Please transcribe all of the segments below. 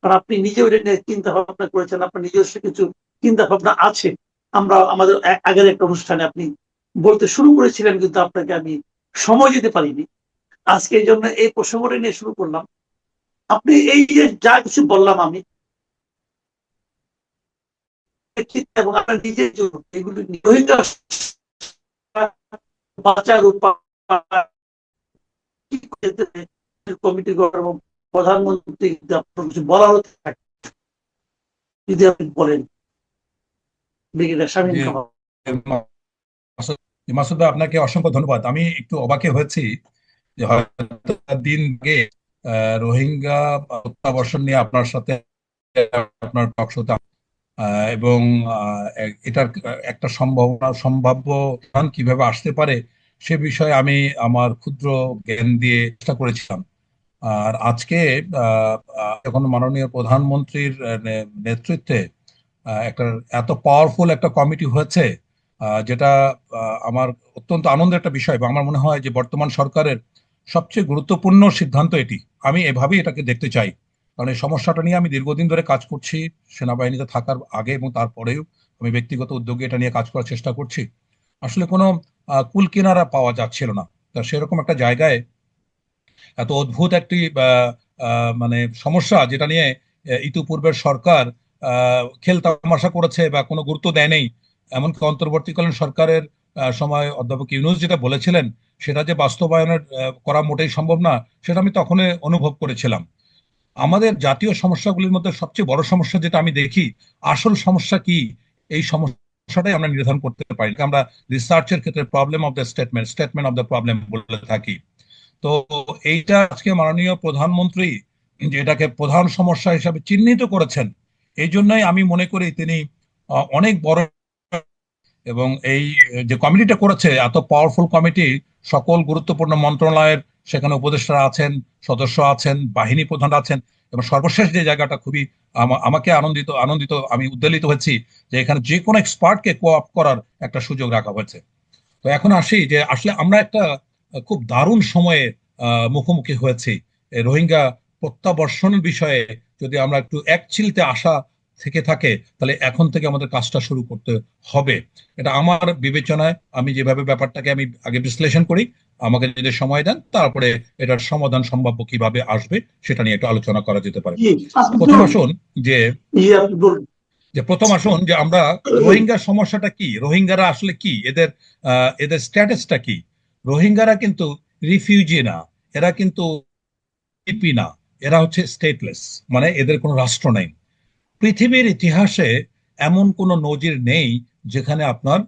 কারণ আপনি নিজেও এটা নিয়ে চিন্তা ভাবনা করেছেন, আপনার নিজস্ব কিছু চিন্তা ভাবনা আছে। আমরা আমাদের আগের একটা অনুষ্ঠানে আপনি বলতে শুরু করেছিলেন, কিন্তু আপনাকে আমি সময় দিতে পারিনি। আজকে এই জন্য এই প্রসঙ্গটা নিয়ে শুরু করলাম। আপনি এই যে যা কিছু বললাম আমি, এবং আপনার নিজের জন্য এগুলি রোহিঙ্গা বাঁচার উপায় কমিটি গঠন, প্রধানমন্ত্রী আপনার কিছু বলা হতে থাকে যদি আপনি বলেন। ব্রিগেডিয়ার শামীম কামাল। মাসুদ ভাই, আপনাকে অসংখ্য ধন্যবাদ। আমি একটু অবাকে হয়েছি যে হয়তো দিন আগে রোহিঙ্গা প্রত্যাবর্ষণ নিয়ে আপনার সাথে আপনার টক শোতে এবং এটার একটা সম্ভাব্য সমাধান কিভাবে আসতে পারে সে বিষয়ে আমি আমার ক্ষুদ্র জ্ঞান দিয়ে চেষ্টা করেছিলাম। আর আজকে যখন মাননীয় প্রধানমন্ত্রীর নেতৃত্বে একটা এত পাওয়ারফুল একটা কমিটি হয়েছে, যেটা আমার অত্যন্ত আনন্দের একটা বিষয়, এবং আমার মনে হয় যে বর্তমান সরকারের সবচেয়ে গুরুত্বপূর্ণ সিদ্ধান্ত এটি। আমি এভাবেই এটাকে দেখতে চাই, কারণ এই সমস্যাটা নিয়ে আমি দীর্ঘদিন ধরে কাজ করছি, সেনাবাহিনীতে থাকার আগে এবং তারপরেও আমি ব্যক্তিগত উদ্যোগে এটা নিয়ে কাজ করার চেষ্টা করছি। আসলে কোনো কুল কিনারা পাওয়া যাচ্ছিল না। তা সেরকম একটা জায়গায় এত অদ্ভুত একটি মানে সমস্যা, যেটা নিয়ে ইতিপূর্বের সরকার খেল তামাশা করেছে বা কোনো গুরুত্ব দেয় নেই, এমনকি অন্তর্বর্তীকালীন সরকারের সময় অধ্যাপক ইউনূস যেটা বলেছিলেন সেটা যে বাস্তবায়নের করা মোটেই সম্ভব না, সেটা আমি তখনই অনুভব করেছিলাম। আমাদের জাতীয় সমস্যাগুলির মধ্যে সবচেয়ে বড় সমস্যা যেটা আমি দেখি, আসল সমস্যা কি, এই সমস্যাটাই আমরা নির্ধারণ করতে পারি। আমরা রিসার্চের ক্ষেত্রে problem of the statement, statement of the problem বলে থাকি। তো এইটা আজকে মাননীয় প্রধানমন্ত্রী যে এটাকে প্রধান সমস্যা হিসাবে চিহ্নিত করেছেন, এই জন্যই আমি মনে করি তিনি অনেক বড়, এবং এই যে কমিটিটা করেছে এত পাওয়ারফুল কমিটি, সকল গুরুত্বপূর্ণ মন্ত্রণালয়ের সেখানে উপদেষ্টা আছেন, সদস্য আছেন, বাহিনী প্রধান আছেন, এবং সর্বশেষ যে জায়গাটা খুবই আমাকে আনন্দিত আনন্দিত আমি উদ্বেলিত হয়েছি যে এখানে যে কোনো এক্সপার্টকে কোঅপ করার একটা সুযোগ রাখা হয়েছে। তো এখন আসি যে আসলে আমরা একটা খুব দারুণ সময়ে মুখোমুখি হয়েছি। এই রোহিঙ্গা প্রত্যাবর্ষণের বিষয়ে যদি আমরা একটু একচিলতে আশা থেকে থাকে, তাহলে এখন থেকে আমাদের কাজটা শুরু করতে হবে। এটা আমার বিবেচনায়, আমি যেভাবে ব্যাপারটাকে আমি আগে বিশ্লেষণ করি, আমাকে যদি সময় দেন তারপরে এটার সমাধান সম্ভাব্য কিভাবে আসবে সেটা নিয়ে একটু আলোচনা করা যেতে পারে। জি, আপনি প্রথম বলুন। আসুন যে জি, আপনি বলুন। প্রথম আসুন যে আমরা রোহিঙ্গার সমস্যাটা কি, রোহিঙ্গারা আসলে কি, এদের এদের স্ট্যাটাসটা কি। রোহিঙ্গারা কিন্তু রিফিউজি না, এরা কিন্তু ইপি না, এরা হচ্ছে স্টেটলেস, মানে এদের কোনো রাষ্ট্র নেই। পৃথিবীর ইতিহাসে এমন কোনো নজির নেই যেখানে আপনার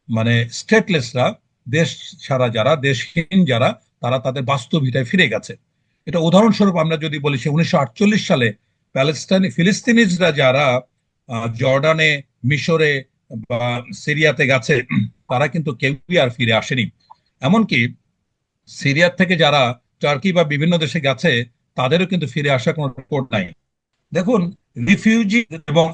মানে স্টেটলেসরা, দেশ ছাড়া যারা, দেশহীন যারা, তারা তাদের বাস্তব ভিটায় ফিরে গেছে। এটা উদাহরণস্বরূপ আমরা যদি বলি, সে 1948 সালে ফিলিস্তিনিজরা যারা জর্ডানে, মিশরে বা সিরিয়াতে গেছে, তারা কিন্তু কেউই আর ফিরে আসেনি। এমনকি সিরিয়ার থেকে যারা টার্কি বা বিভিন্ন দেশে গেছে, তাদেরও কিন্তু ফিরে আসার কোনো রিপোর্ট নাই। দেখুন, রিফিউজি এবং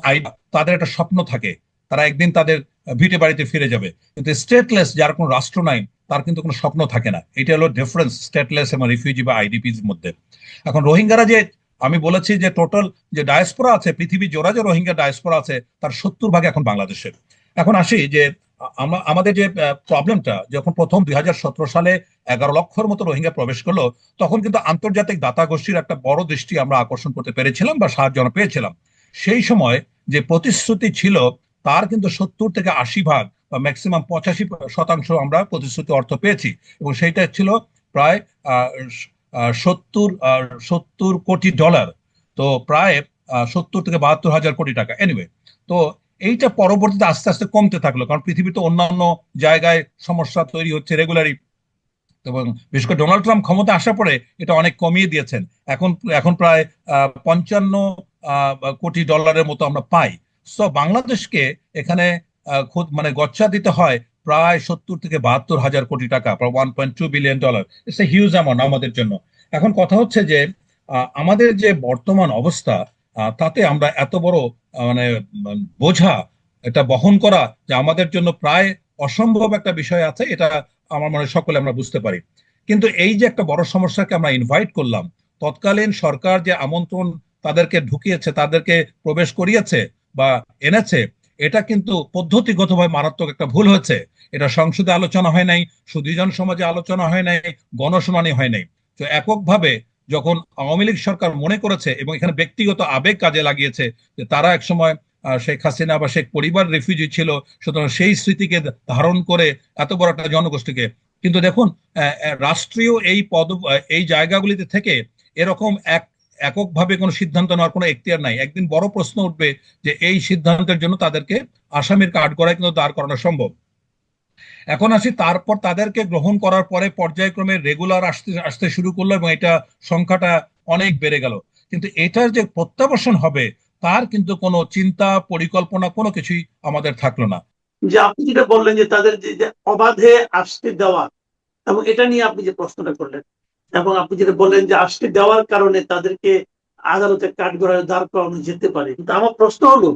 তাদের একটা স্বপ্ন থাকে, তারা একদিন তাদের ভিটে বাড়িতে ফিরে যাবে। কিন্তু স্টেটলেস, যার কোনো রাষ্ট্র নাই, তার কিন্তু কোনো স্বপ্ন থাকে না। এটা হলো ডিফারেন্স স্টেটলেস এবং রিফিউজি বা আইডিপির মধ্যে। এখন রোহিঙ্গারা যে, আমি বলেছি যে টোটাল যে ডায়াসপোরা আছে, পৃথিবী জোড়া যে রোহিঙ্গা ডায়াসপোরা আছে, তার 70% এখন বাংলাদেশের। এখন আসি যে আমাদের যে প্রবলেমটা, যখন প্রথম 2017 সালে 11 লক্ষের মতো রোহিঙ্গা প্রবেশ করলো, তখন কিন্তু আন্তর্জাতিক দাতা গোষ্ঠীর একটা বড় দৃষ্টি আমরা আকর্ষণ করতে পেরেছিলাম বা সাহায্য আমরা পেয়েছিলাম। সেই সময় যে প্রতিশ্রুতি ছিল, তার কিন্তু 70 থেকে 80 ভাগ বা ম্যাক্সিমাম 85% আমরা প্রতিশ্রুতি অর্থ পেয়েছি, এবং সেইটা ছিল প্রায় আহ, 70 কোটি ডলার। তো প্রায় 70 থেকে 72 হাজার কোটি টাকা, এনিওয়ে। তো এইটা পরবর্তীতে আস্তে আস্তে কমতে থাকলো, কারণ পৃথিবীতে অন্যান্য জায়গায় সমস্যা তৈরি হচ্ছে রেগুলারই, এবং বিশেষ করে ডোনাল্ড ট্রাম্প ক্ষমতা আসার পরে এটা অনেক কমিয়ে দিয়েছেন। এখন এখন প্রায় 55 কোটি ডলারের মতো আমরা পাই। সো বাংলাদেশকে এখানে মানে গচ্চা দিতে হয় প্রায় 70 থেকে 72 হাজার কোটি টাকা, প্রায় $1.2 billion. It's a huge amount আমাদের জন্য। এখন কথা হচ্ছে যে আমাদের যে বর্তমান অবস্থা, তাতে আমরা এত বড় মানে বোঝা এটা বহন করা যে আমাদের জন্য প্রায় অসম্ভব একটা বিষয় আছে, এটা আমার মনে হয় সকলে আমরা বুঝতে পারি। কিন্তু এই যে একটা বড় সমস্যাকে আমরা ইনভাইট করলাম, তৎকালীন সরকার যে আমন্ত্রণ তাদেরকে ঢুকিয়েছে, তাদেরকে প্রবেশ করিয়েছে বা এনেছে, এটা কিন্তু পদ্ধতিগতভাবে মারাত্মক একটা ভুল হয়েছে। এটা সংসদে আলোচনা হয় নাই, সুধীজন সমাজে আলোচনা হয় নাই, গণশুনানি হয় নাই। তো এককভাবে যখন আওয়ামী লীগ সরকার মনে করেছে এবং এখানে ব্যক্তিগত আবেগ কাজে লাগিয়েছে যে তারা একসময় শেখ হাসিনা বা শেখ পরিবার রেফিউজি ছিল, সুতরাং সেই স্মৃতিকে ধারণ করে এত বড় একটা জনগোষ্ঠীকে, কিন্তু দেখুন রাষ্ট্রীয় এই জায়গাগুলিতে থেকে এরকম এককভাবে কোনো সিদ্ধান্ত নেওয়ার কোনো এখতিয়ার নাই। একদিন বড় প্রশ্ন উঠবে যে এই সিদ্ধান্তের জন্য তাদেরকে আসামির কাঠগড়ায় কিন্তু দাঁড় করানো সম্ভব। এখন আসি, তারপর তাদেরকে গ্রহণ করার পরে পর্যায়ক্রমে রেগুলার আসতে আসতে শুরু করলো এবং এটা সংখ্যাটা অনেক বেড়ে গেল। কিন্তু এটার যে প্রত্যাবর্তন হবে তার কিন্তু কোনো চিন্তা পরিকল্পনা কোনো কিছুই আমাদের থাকলো না। যে আপনি যেটা বললেন যে তাদের যে অবাধে আসতে দেওয়া, এবং এটা নিয়ে আপনি যে প্রশ্নটা করলেন, এবং আপনি যেটা বললেন যে আসতে দেওয়ার কারণে তাদেরকে আদালতে কাঠগড়ায় দাঁড় করানো যেতে পারে, কিন্তু আমার প্রশ্ন হলো,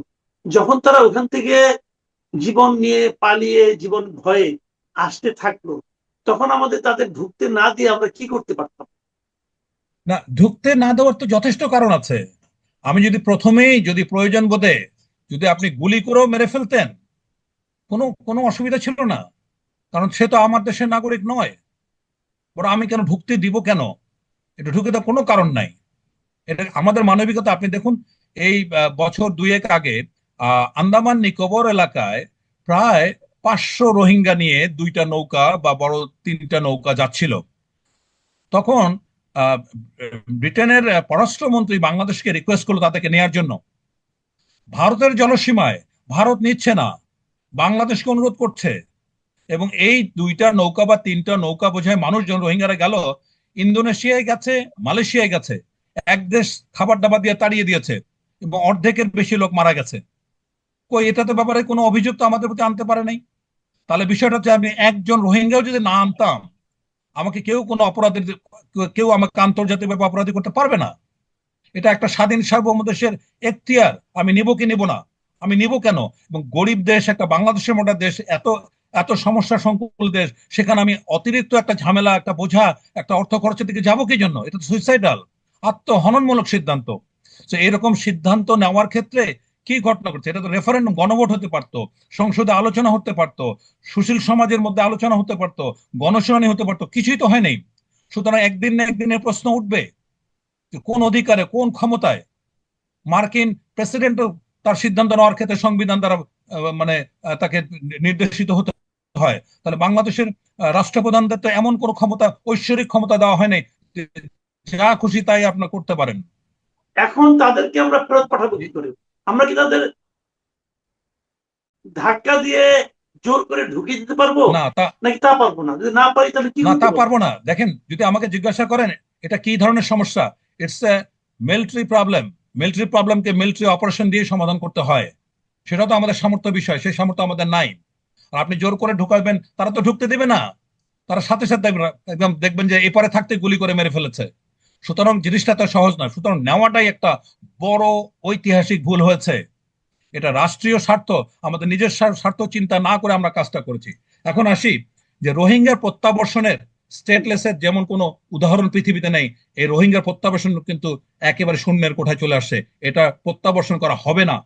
যখন তারা ওখান থেকে জীবন নিয়ে পালিয়ে জীবন ভয়ে আসতে থাকলো, তখন আমাদের তাদের ঢুকতে না দিয়ে আমরা কি করতে পারতাম? না, ঢুকতে না দেওয়ার তো যথেষ্ট কারণ আছে। আমি যদি প্রথমেই যদি প্রয়োজন বোধে যদি আপনি গুলি করেও মেরে ফেলতেন, কোনো কোনো অসুবিধা ছিল না, কারণ সে তো আমার দেশের নাগরিক নয়। বরং আমি কেন ঢুকতে দিব কেন? এটা ঢুকে দেওয়ার কোনো কারণ নাই। এটা আমাদের মানবিকতা। আপনি দেখুন, এই বছর দুয়েক আগে আন্দামান নিকোবর এলাকায় প্রায় 500 রোহিঙ্গা নিয়ে দুইটা নৌকা বা বড় তিনটা নৌকা যাচ্ছিল। তখন আহ, ব্রিটেনের পররাষ্ট্রমন্ত্রী বাংলাদেশকে রিকোয়েস্ট করলো তাদেরকে নেয়ার জন্য। ভারতের জলসীমায় ভারত নিচ্ছে না, বাংলাদেশকে অনুরোধ করছে, এবং এই দুইটা নৌকা বা তিনটা নৌকা বোঝায় মানুষজন রোহিঙ্গারা গেল ইন্দোনেশিয়ায় গেছে, মালয়েশিয়ায় গেছে। এক দেশ খাবার দাবার দিয়ে তাড়িয়ে দিয়েছে এবং অর্ধেকের বেশি লোক মারা গেছে। কই, এটাতে ব্যাপারে কোনো অভিযোগ তো আমাদের প্রতি আনতে পারে নাই। তাহলে বিষয়টা হচ্ছে, আমি একজন রোহিঙ্গাও যদি না আনতাম, আমাকে কেউ কোনো অপরাধের, কেউ আমাকে আন্তর্জাতিকভাবে অপরাধী করতে পারবে না। এটা একটা স্বাধীন সার্বভৌম দেশের এখতিয়ার। আমি নিব কি নিব না? আমি নিব কেন? এবং গরিব দেশ একটা বাংলাদেশের মতো দেশ, এত এত সমস্যা সংকুল দেশ, সেখানে আমি অতিরিক্ত একটা ঝামেলা, একটা বোঝা, একটা অর্থ খরচের দিকে যাবো কি জন্য? এটা তো সুইসাইডাল, আত্মহননমূলক সিদ্ধান্ত। তো এরকম সিদ্ধান্ত নেওয়ার ক্ষেত্রে কি ঘটনা ঘটছে? এটা তো রেফারেন্ডাম, গণভোট হতে পারতো, সংসদে আলোচনা হতে পারতো, সুশীল সমাজের মধ্যে আলোচনা হতে পারতো, গণশুনানি হতে পারতো, কিছুই তো হয় নাই। সুতরাং একদিন না একদিনের প্রশ্ন উঠবে যে কোন অধিকারে, কোন ক্ষমতায় মার্কিন প্রেসিডেন্ট তার সিদ্ধান্ত নেওয়ার ক্ষেত্রে সংবিধান দ্বারা মানে তাকে নির্দেশিত হতে হয়। তাহলে বাংলাদেশের রাষ্ট্রপ্রধানদের তো এমন কোন ক্ষমতা, ঐশ্বরিক ক্ষমতা দেওয়া হয় নাই যে যা খুশি তাই আপনার করতে পারেন। এখন তাদেরকে আমরা ফেরত পাঠাবো কি করে? আমরা কি তাদের ধাক্কা দিয়ে জোর করে ঢুকিয়ে দিতে পারবো, না তা নাকি তা পারবো না? যদি না পারি তাহলে কি না হতে তা পারে? পারবো না। দেখেন, যদি আমাকে জিজ্ঞাসা করেন এটা কি ধরনের সমস্যা, it's a military problem. Military প্রবলেমকে মিলিটারি অপারেশন দিয়ে সমাধান করতে হয়। সেটা তো আমাদের সামর্থ্য বিষয়, সেই সামর্থ্য আমাদের নাই। আর আপনি জোর করে ঢুকাবেন, তারা তো ঢুকতে দেবে না। তারা সাথে সাথে একদম দেখবেন যে এপারে থাকতে গুলি করে মেরে ফেলেছে। সুতরাং জিনিসটা তো সহজ নয়। সুতরাং নেওয়াটাই একটা বড় ঐতিহাসিক ভুল হয়েছে। এটা রাষ্ট্রীয় স্বার্থ, আমাদের নিজের স্বার্থ চিন্তা না করে আমরা কাজটা করেছি। এখন আসি যে রোহিঙ্গার প্রত্যাবর্ষণের স্টেটলেসের যেমন কোনো উদাহরণ পৃথিবীতে নেই। এই রোহিঙ্গার প্রত্যাবর্ষণ কিন্তু একেবারে শূন্যের কোঠায় চলে আসছে। এটা প্রত্যাবর্ষণ করা হবে না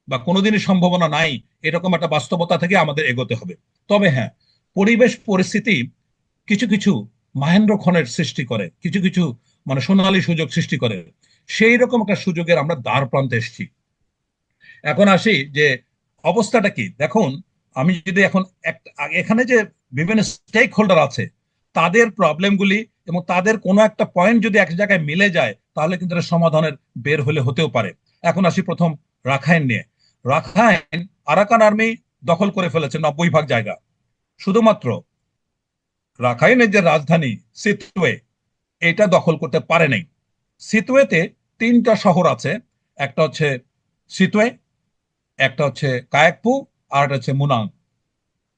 বা কোনোদিনই সম্ভাবনা নাই, এরকম একটা বাস্তবতা থেকে আমাদের এগোতে হবে। তবে হ্যাঁ, পরিবেশ পরিস্থিতি কিছু কিছু মাহেন্দ্র ক্ষণের সৃষ্টি করে, কিছু কিছু মানে সোনালী সুযোগ সৃষ্টি করে। সেই রকম একটা সুযোগের আমরা দ্বার প্রান্তে এসেছি। এখন আসি যে অবস্থাটা কি দেখুন। আমি যদি এখন এখানে যে বিভিন্ন স্টেক হোল্ডার আছে, তাদের প্রবলেমগুলি এবং তাদের কোনো একটা পয়েন্ট যদি এক জায়গায় মিলে যায়, তাহলে কিন্তু এটা সমাধানের বের হলে হতেও পারে। এখন আসি প্রথম রাখাইন নিয়ে। রাখাইন, আরাকান আর্মি দখল করে ফেলেছে 90% জায়গা। শুধুমাত্র রাখাইনের যে রাজধানী সিতওয়ে, এটা দখল করতে পারে নাই। সিতওয়েতে তিনটা শহর আছে, একটা হচ্ছে সিতওয়ে, একটা হচ্ছে কায়াকপু, আর একটা হচ্ছে মুনাং।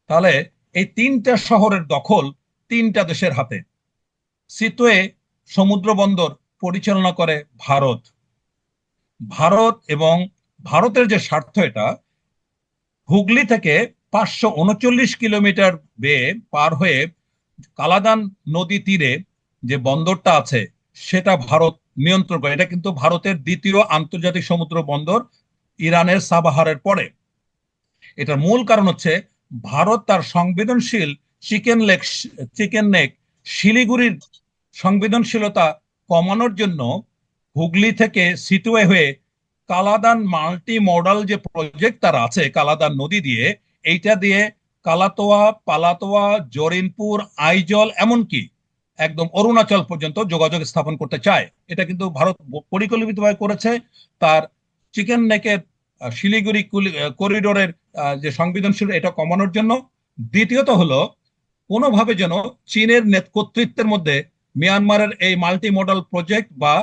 তাহলে এই তিনটা শহরের দখল তিনটা দেশের হাতে। সিতওয়ে সমুদ্র বন্দর পরিচালনা করে ভারত। ভারত এবং ভারতের যে স্বার্থ, এটা হুগলি থেকে 539 কিলোমিটার বেয়ে পার হয়ে কালাদান নদী তীরে যে বন্দরটা আছে, সেটা ভারত নিয়ন্ত্রণ করে। এটা কিন্তু ভারতের দ্বিতীয় আন্তর্জাতিক সমুদ্র বন্দর ইরানের সাবাহারের পরে। এটার মূল কারণ হচ্ছে ভারত তার সংবেদনশীল চিকেন নেক শিলিগুড়ির সংবেদনশীলতা কমানোর জন্য হুগলি থেকে সিটুয়ে হয়ে কালাদান মাল্টি মডাল যে প্রজেক্ট তার আছে কালাদান নদী দিয়ে, এইটা দিয়ে কালাতোয়া, পালাতোয়া, জরিনপুর, আইজল, এমনকি একদম অরুণাচল পর্যন্ত যোগাযোগ স্থাপন করতে চায়। এটা কিন্তু ভারত পরিকল্পিতভাবে করেছে তার চিকেন নেকের শিলিগুড়ি করিডোরের যে সংবেদনশীল এটা কমানোর জন্য। দ্বিতীয়ত হলো কোনোভাবে যেন চীনের কর্তৃত্বের মধ্যে মিয়ানমারের এই মাল্টি মডাল প্রজেক্ট বা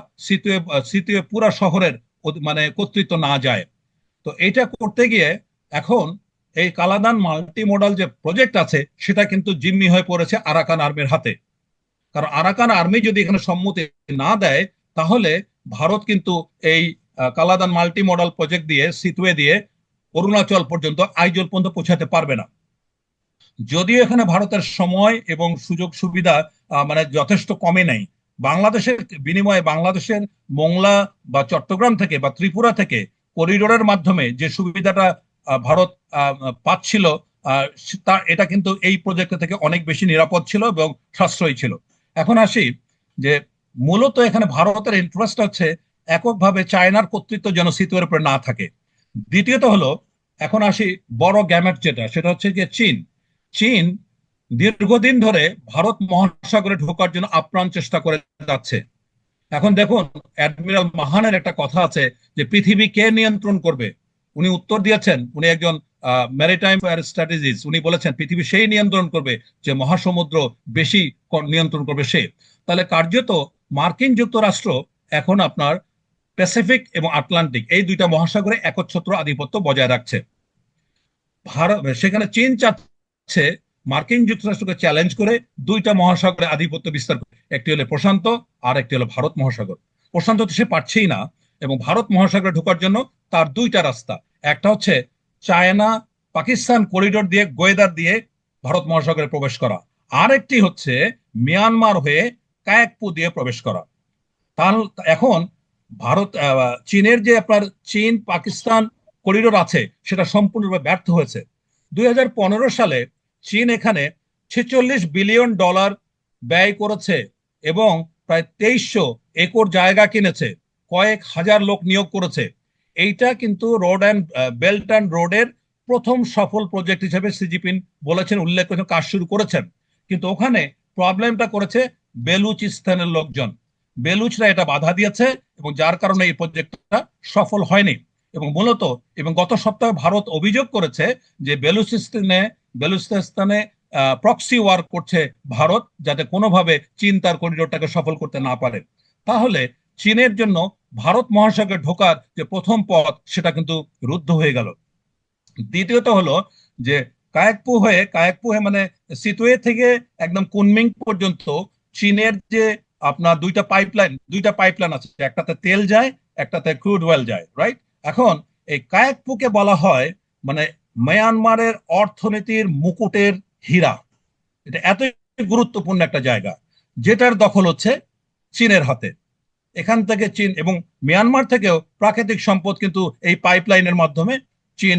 সিতুয়ে পুরা শহরের মানে কর্তৃত্ব না যায়। তো এটা করতে গিয়ে এখন এই কালাদান মাল্টি মডাল যে প্রজেক্ট আছে সেটা কিন্তু জিম্মি হয়ে পড়েছে আরাকান আর্মির হাতে। কারণ আরাকান আর্মি যদি এখানে সম্মতি না দেয় তাহলে ভারত কিন্তু এই কালাদান মাল্টি মডাল প্রজেক্ট দিয়ে সিতুয়ে দিয়ে অরুণাচল পর্যন্ত আইজল পর্যন্ত পৌঁছাতে পারবে না। যদিও এখানে ভারতের সময় এবং সুযোগ সুবিধা মানে যথেষ্ট কমে নাই। বাংলাদেশের বিনিময়ে বাংলাদেশের মোংলা বা চট্টগ্রাম থেকে বা ত্রিপুরা থেকে করিডোরের মাধ্যমে যে সুবিধাটা ভারত পাচ্ছিল তা এটা কিন্তু এই প্রজেক্ট থেকে অনেক বেশি নিরাপদ ছিল এবং সাশ্রয়ী ছিল। এখন আসি যে মূলত এখানে ভারতের ইন্টারেস্ট হচ্ছে এককভাবে চায়নার কর্তৃত্ব যেন সিতুয়ের উপরে না থাকে। দ্বিতীয়ত হলো এখন আসি বড় গ্যামেট যেটা, সেটা হচ্ছে যে চীন। চীন দীর্ঘদিন ধরে ভারত মহাসাগরে ঢোকার জন্য আপ্রাণ চেষ্টা করে যাচ্ছে। এখন দেখুন অ্যাডমিরাল মাহানের একটা কথা আছে যে পৃথিবী কে নিয়ন্ত্রণ করবে। উনি উত্তর দিয়েছেন, উনি একজন ম্যারিটাইম স্ট্র্যাটেজিস্ট, উনি বলেছেন পৃথিবী সেই নিয়ন্ত্রণ করবে যে মহাসমুদ্র বেশি নিয়ন্ত্রণ করবে সে। তাহলে কার্যত মার্কিন যুক্তরাষ্ট্র এখন আপনার প্যাসিফিক এবং আটলান্টিক এই দুইটা মহাসাগরে একচ্ছত্র আধিপত্য বজায় রাখছে। ভারত সেখানে চীন চাচ্ছে মার্কিন যুক্তরাষ্ট্রকে চ্যালেঞ্জ করে দুইটা মহাসাগরে আধিপত্য বিস্তার করে, একটি হলো প্রশান্ত আর একটি হলো ভারত মহাসাগর। প্রশান্ত তো সে পারছেই না, এবং ভারত মহাসাগরে ঢোকার জন্য তার দুইটা রাস্তা, একটা হচ্ছে চায়না পাকিস্তান করিডোর দিয়ে গোয়েদার দিয়ে ভারত মহাসাগরে প্রবেশ করা, আর একটি হচ্ছে মিয়ানমার হয়ে কায়াকপু দিয়ে প্রবেশ করা। তার এখন ভারত চীনের যে আপনার চীন পাকিস্তান করিডোর আছে সেটা সম্পূর্ণরূপে ব্যর্থ হয়েছে। 2015 সালে চীন এখানে $46 বিলিয়ন ব্যয় করেছে এবং প্রায় 2300 একর জায়গা কিনেছে, কয়েক হাজার লোক নিয়োগ করেছে। এইটা কিন্তু রোড অ্যান্ড বেল্ট অ্যান্ড রোডের প্রথম সফল প্রজেক্ট হিসেবে সি জিনপিং বলেছেন, উল্লেখ করেছেন, কাজ শুরু করেছেন। কিন্তু ওখানে প্রবলেমটা করেছে বেলুচিস্তানের লোকজন। বেলুচরা এটা বাধা দিয়েছে এবং যার কারণে এই প্রজেক্টটা সফল হয়নি। এবং মূলত এবং গত সপ্তাহে ভারত অভিযোগ করেছে যে বেলুচিস্তানে প্রক্সি ওয়ার করছে ভারত, যাতে কোনোভাবে চীন তার করিডোরটাকে সফল করতে না পারে। তাহলে চীনের জন্য ভারত মহাসাগরে ঢোকার যে প্রথম পথ সেটা কিন্তু রুদ্ধ হয়ে গেল। দ্বিতীয়ত হলো যে কায়াকপু হয়ে মানে সিতুয়ে থেকে একদম কুনমিং পর্যন্ত চীনের যে আপনার দুইটা পাইপলাইন আছে, একটাতে তেল যায়, একটাতে ক্রুড অয়েল যায়, রাইট? এখন এই কায়াকপুকে বলা হয় মানে মায়ানমারের অর্থনীতির মুকুটের হীরা। এটা এতই গুরুত্বপূর্ণ একটা জায়গা যেটার দখল হচ্ছে চীনের হাতে। এখান থেকে চীন এবং মিয়ানমার থেকেও প্রাকৃতিক সম্পদ কিন্তু এই পাইপলাইনের মাধ্যমে চীন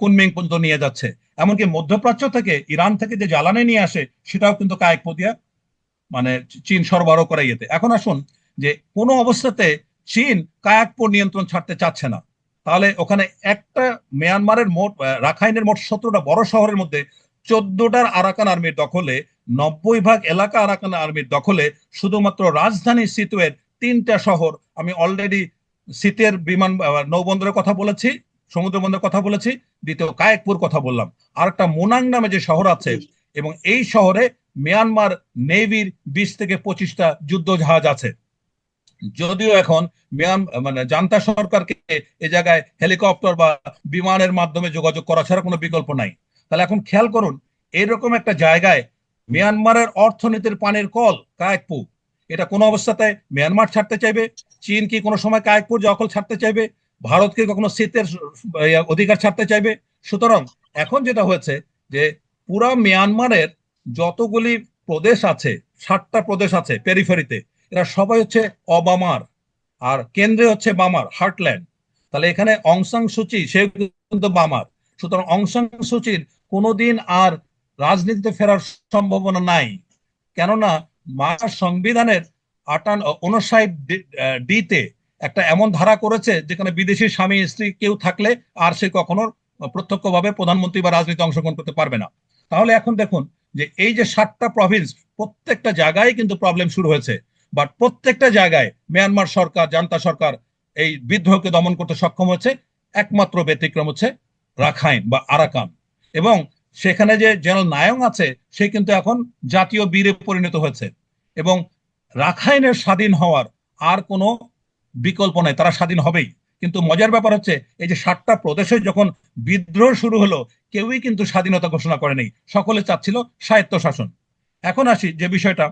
কুনমিং পর্যন্ত নিয়ে যাচ্ছে। এমনকি মধ্যপ্রাচ্য থেকে ইরান থেকে যে জ্বালানি নিয়ে আসে সেটাও কিন্তু কায়াকপু দিয়া মানে চীন সরবরাহ করে ইয়েতে। এখন আসুন যে কোনো অবস্থাতে চীন কায়াকপুর নিয়ন্ত্রণ ছাড়তে চাচ্ছে না। তাহলে ওখানে একটা মিয়ানমারের মোট রাখাইনের মোট 17টা বড় শহরের মধ্যে 14টার আরাকান আর্মির দখলে, 90% এলাকা আরাকান আর্মির দখলে, শুধুমাত্র রাজধানী সিতুয়ের 3টা শহর। আমি অলরেডি সিতের বিমান নৌবন্দরের কথা বলেছি, সমুদ্র বন্দরের কথা বলেছি, দ্বিতীয় কায়েকপুর কথা বললাম, আর একটা মোনাং নামে যে শহর আছে, এবং এই শহরে মিয়ানমার নেভির 20 থেকে 25টা যুদ্ধ জাহাজ আছে। যদিও এখন মানে জান্তা সরকারকে এ জায়গায় হেলিকপ্টার বা বিমানের মাধ্যমে যোগাযোগ করা ছাড়া কোনো বিকল্প নাই। তাহলে এখন খেয়াল করুন, এরকম একটা জায়গায় মিয়ানমারের অর্থনীতির পানির কল কায়াকপু, এটা কোনো অবস্থাতে মিয়ানমার ছাড়তে চাইবে? চীন কি কোনো সময় কায়াকপুর দখল ছাড়তে চাইবে? ভারত কি কখনো শীতের অধিকার ছাড়তে চাইবে? সুতরাং এখন যেটা হয়েছে যে পুরা মিয়ানমারের যতগুলি প্রদেশ আছে, 7টা প্রদেশ আছে পেরিফেরিতে, এরা সবাই হচ্ছে অবামার, আর কেন্দ্রে হচ্ছে বামার, হার্টল্যান্ড। তাহলে এখানে অং সান সুচি সে কিন্তু বামার। সুতরাং অং সান সুচির কোনোদিন আর রাজনীতিতে ফেরার সম্ভাবনা নাই। কেননা মায়ানমার সংবিধানের 59 ডিতে একটা এমন ধারা করেছে যেখানে বিদেশি স্বামী স্ত্রী কেউ থাকলে আর সে কখনো প্রত্যক্ষভাবে প্রধানমন্ত্রী বা রাজনীতি অংশগ্রহণ করতে পারবে না। তাহলে এখন দেখুন যে এই যে 7টা প্রভিন্স, প্রত্যেকটা জায়গায় কিন্তু প্রবলেম শুরু হয়েছে, বাট প্রত্যেকটা জায়গায় মিয়ানমার সরকার, জান্তা সরকার এই বিদ্রোহকে দমন করতে সক্ষম হয়েছে। একমাত্র ব্যতিক্রম হচ্ছে রাখাইন বা আরাকান। এবং সেখানে যে জেনারেল নায়ং আছে সে কিন্তু এখন জাতীয় বীরে পরিণত হয়েছে। এবং রাখাইনের স্বাধীন হওয়ার আর কোনো বিকল্প নাই, তারা স্বাধীন হবেই। কিন্তু মজার ব্যাপার হচ্ছে এই যে 7টা প্রদেশে যখন বিদ্রোহ শুরু হলো, কেউই কিন্তু স্বাধীনতা ঘোষণা করেনি, সকলে চাচ্ছিল স্বায়ত্ত শাসন। এখন আসি যে বিষয়টা,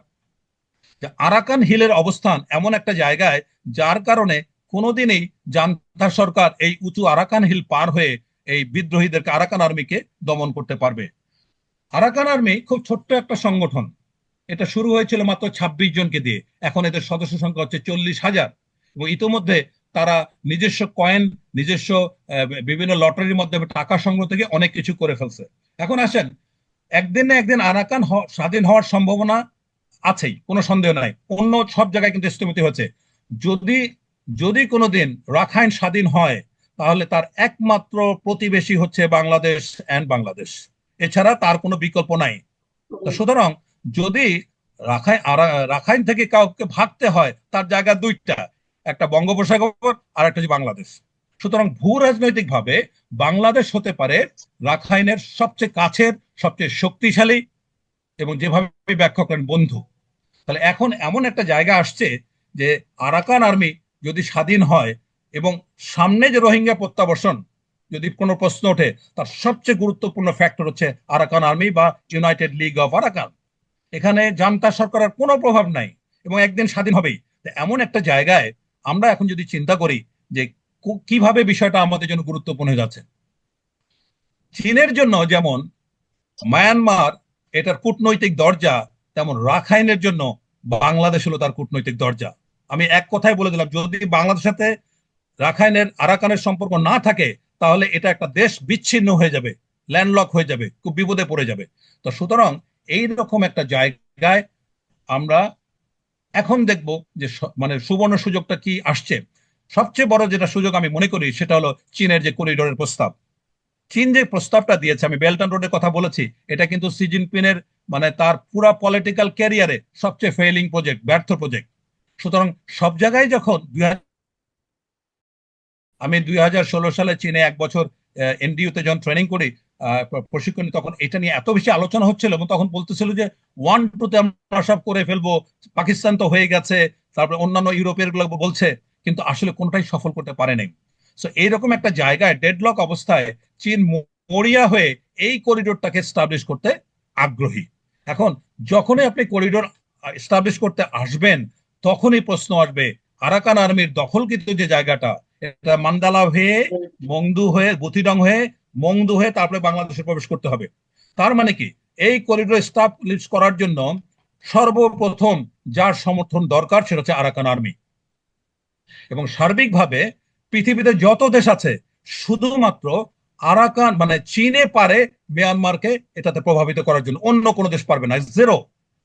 যে আরাকান হিলের অবস্থান এমন একটা জায়গায় যার কারণে কোনোদিনই জান্তা সরকার এই উঁচু আরাকান হিল পার হয়ে এই বিদ্রোহীদেরকে, আরাকান আর্মিকে দমন করতে পারবে। আরাকান আর্মি খুব ছোট্ট একটা সংগঠন। এটা শুরু হয়েছিল মাত্র 26 জনকে দিয়ে, এখন এদের সদস্য সংখ্যা হচ্ছে 40,000। এবং ইতোমধ্যে তারা নিজস্ব কয়েন, নিজস্ব বিভিন্ন লটারির মাধ্যমে টাকা সংগ্রহ থেকে অনেক কিছু করে ফেলছে। এখন আসেন, একদিন না একদিন আরাকান স্বাধীন হওয়ার সম্ভাবনা আছেই, কোনো সন্দেহ নাই। অন্য সব জায়গায় কিন্তু স্থিতি হচ্ছে। যদি যদি কোনোদিন রাখাইন স্বাধীন হয়, তাহলে তার একমাত্র প্রতিবেশী হচ্ছে বাংলাদেশ এন্ড বাংলাদেশ, এছাড়া তার কোনো বিকল্প নাই। তো সুতরাং যদি রাখাইন থেকে কাউকে ভাগতে হয়, তার জায়গা দুইটা, একটা বঙ্গোপসাগর আর একটা হচ্ছে বাংলাদেশ। সুতরাং ভূ রাজনৈতিক ভাবে বাংলাদেশ হতে পারে রাখাইনের সবচেয়ে কাছের, সবচেয়ে শক্তিশালী এবং যেভাবে ব্যাখ্যা করেন বন্ধু। তাহলে এখন এমন একটা জায়গা আসছে যে আরাকান আর্মি যদি স্বাধীন হয় এবং সামনে যে রোহিঙ্গা প্রত্যাবর্ষণ যদি কোনো প্রশ্ন ওঠে, তার সবচেয়ে গুরুত্বপূর্ণ ফ্যাক্টর হচ্ছে আরাকান আর্মি বা ইউনাইটেড লিগ অফ আরাকান। এখানে জান্তা সরকারের কোনো প্রভাব নাই এবং একদিন স্বাধীন হবেই। এমন একটা জায়গায় আমরা এখন যদি চিন্তা করি যে কিভাবে বিষয়টা আমাদের জন্য গুরুত্বপূর্ণ হয়ে যাচ্ছে। চীনের জন্য যেমন মায়ানমার এটার কূটনৈতিক দরজা, তেমন রাখাইনের জন্য বাংলাদেশ হলো তার কূটনৈতিক দরজা। আমি এক কথায় বলে দিলাম, যদি বাংলাদেশের সাথে রাখাইনের, আরাকানের সম্পর্ক না থাকে, তাহলে এটা একটা দেশ বিচ্ছিন্ন হয়ে যাবে, ল্যান্ডলক হয়ে যাবে, খুব বিপদে পড়ে যাবে। তো সুতরাং এই রকম একটা জায়গায় আমরা এখন দেখব যে মানে সুবর্ণ সুযোগটা কি আসছে। সবচেয়ে বড় যেটা সুযোগ আমি মনে করি সেটা হলো চীনের যে করিডোরের প্রস্তাব। চীন যে প্রস্তাবটা দিয়েছে, আমি বেল্ট অ্যান্ড রোডের কথা বলেছি, এটা কিন্তু সি জিনপিংয়ের মানে তার পুরা পলিটিক্যাল ক্যারিয়ারে সবচেয়ে ফেইলিং প্রজেক্ট, ব্যর্থ প্রজেক্ট। সুতরাং সব জায়গায় যখন আমি 2016 সালে চীনে 1 বছর এনডিইউতে যখন ট্রেনিং করি, প্রশিক্ষণ, তখন এটা নিয়ে এত বেশি আলোচনা হচ্ছিল এবং তখন বলতেছিল যে 1-2 তে আমরা সব করে ফেলবো, পাকিস্তান তো হয়ে গেছে, তারপরে অন্যান্য ইউরোপের গুলো বলছে, কিন্তু আসলে কোনটাই সফল করতে পারে নাই। সো এইরকম একটা জায়গায় ডেডলক অবস্থায় চীন মরিয়া হয়ে এই করিডোরটাকে এস্টাবলিশ করতে আগ্রহী। এখন যখনই আপনি করিডোর এস্টাবলিশ করতে আসবেন, তখনই প্রশ্ন আসবে আরাকান আর্মির দখলকৃত যে জায়গাটা, এটা মান্দালা হয়ে, মংদু হয়ে, বুথিডং হয়ে, মংদু হয়ে তারপরে বাংলাদেশে প্রবেশ করতে হবে। তার মানে কি, এই করিডোর এস্টাবলিশ করার জন্য সর্বপ্রথম যার সমর্থন দরকার সেটা হচ্ছে আরাকান আর্মি। এবং সার্বিকভাবে পৃথিবীতে যত দেশ আছে, শুধুমাত্র আরাকান মানে চীনে পারে মিয়ানমারকে এটাতে প্রভাবিত করার জন্য, অন্য কোনো দেশ পারবে না, জিরো।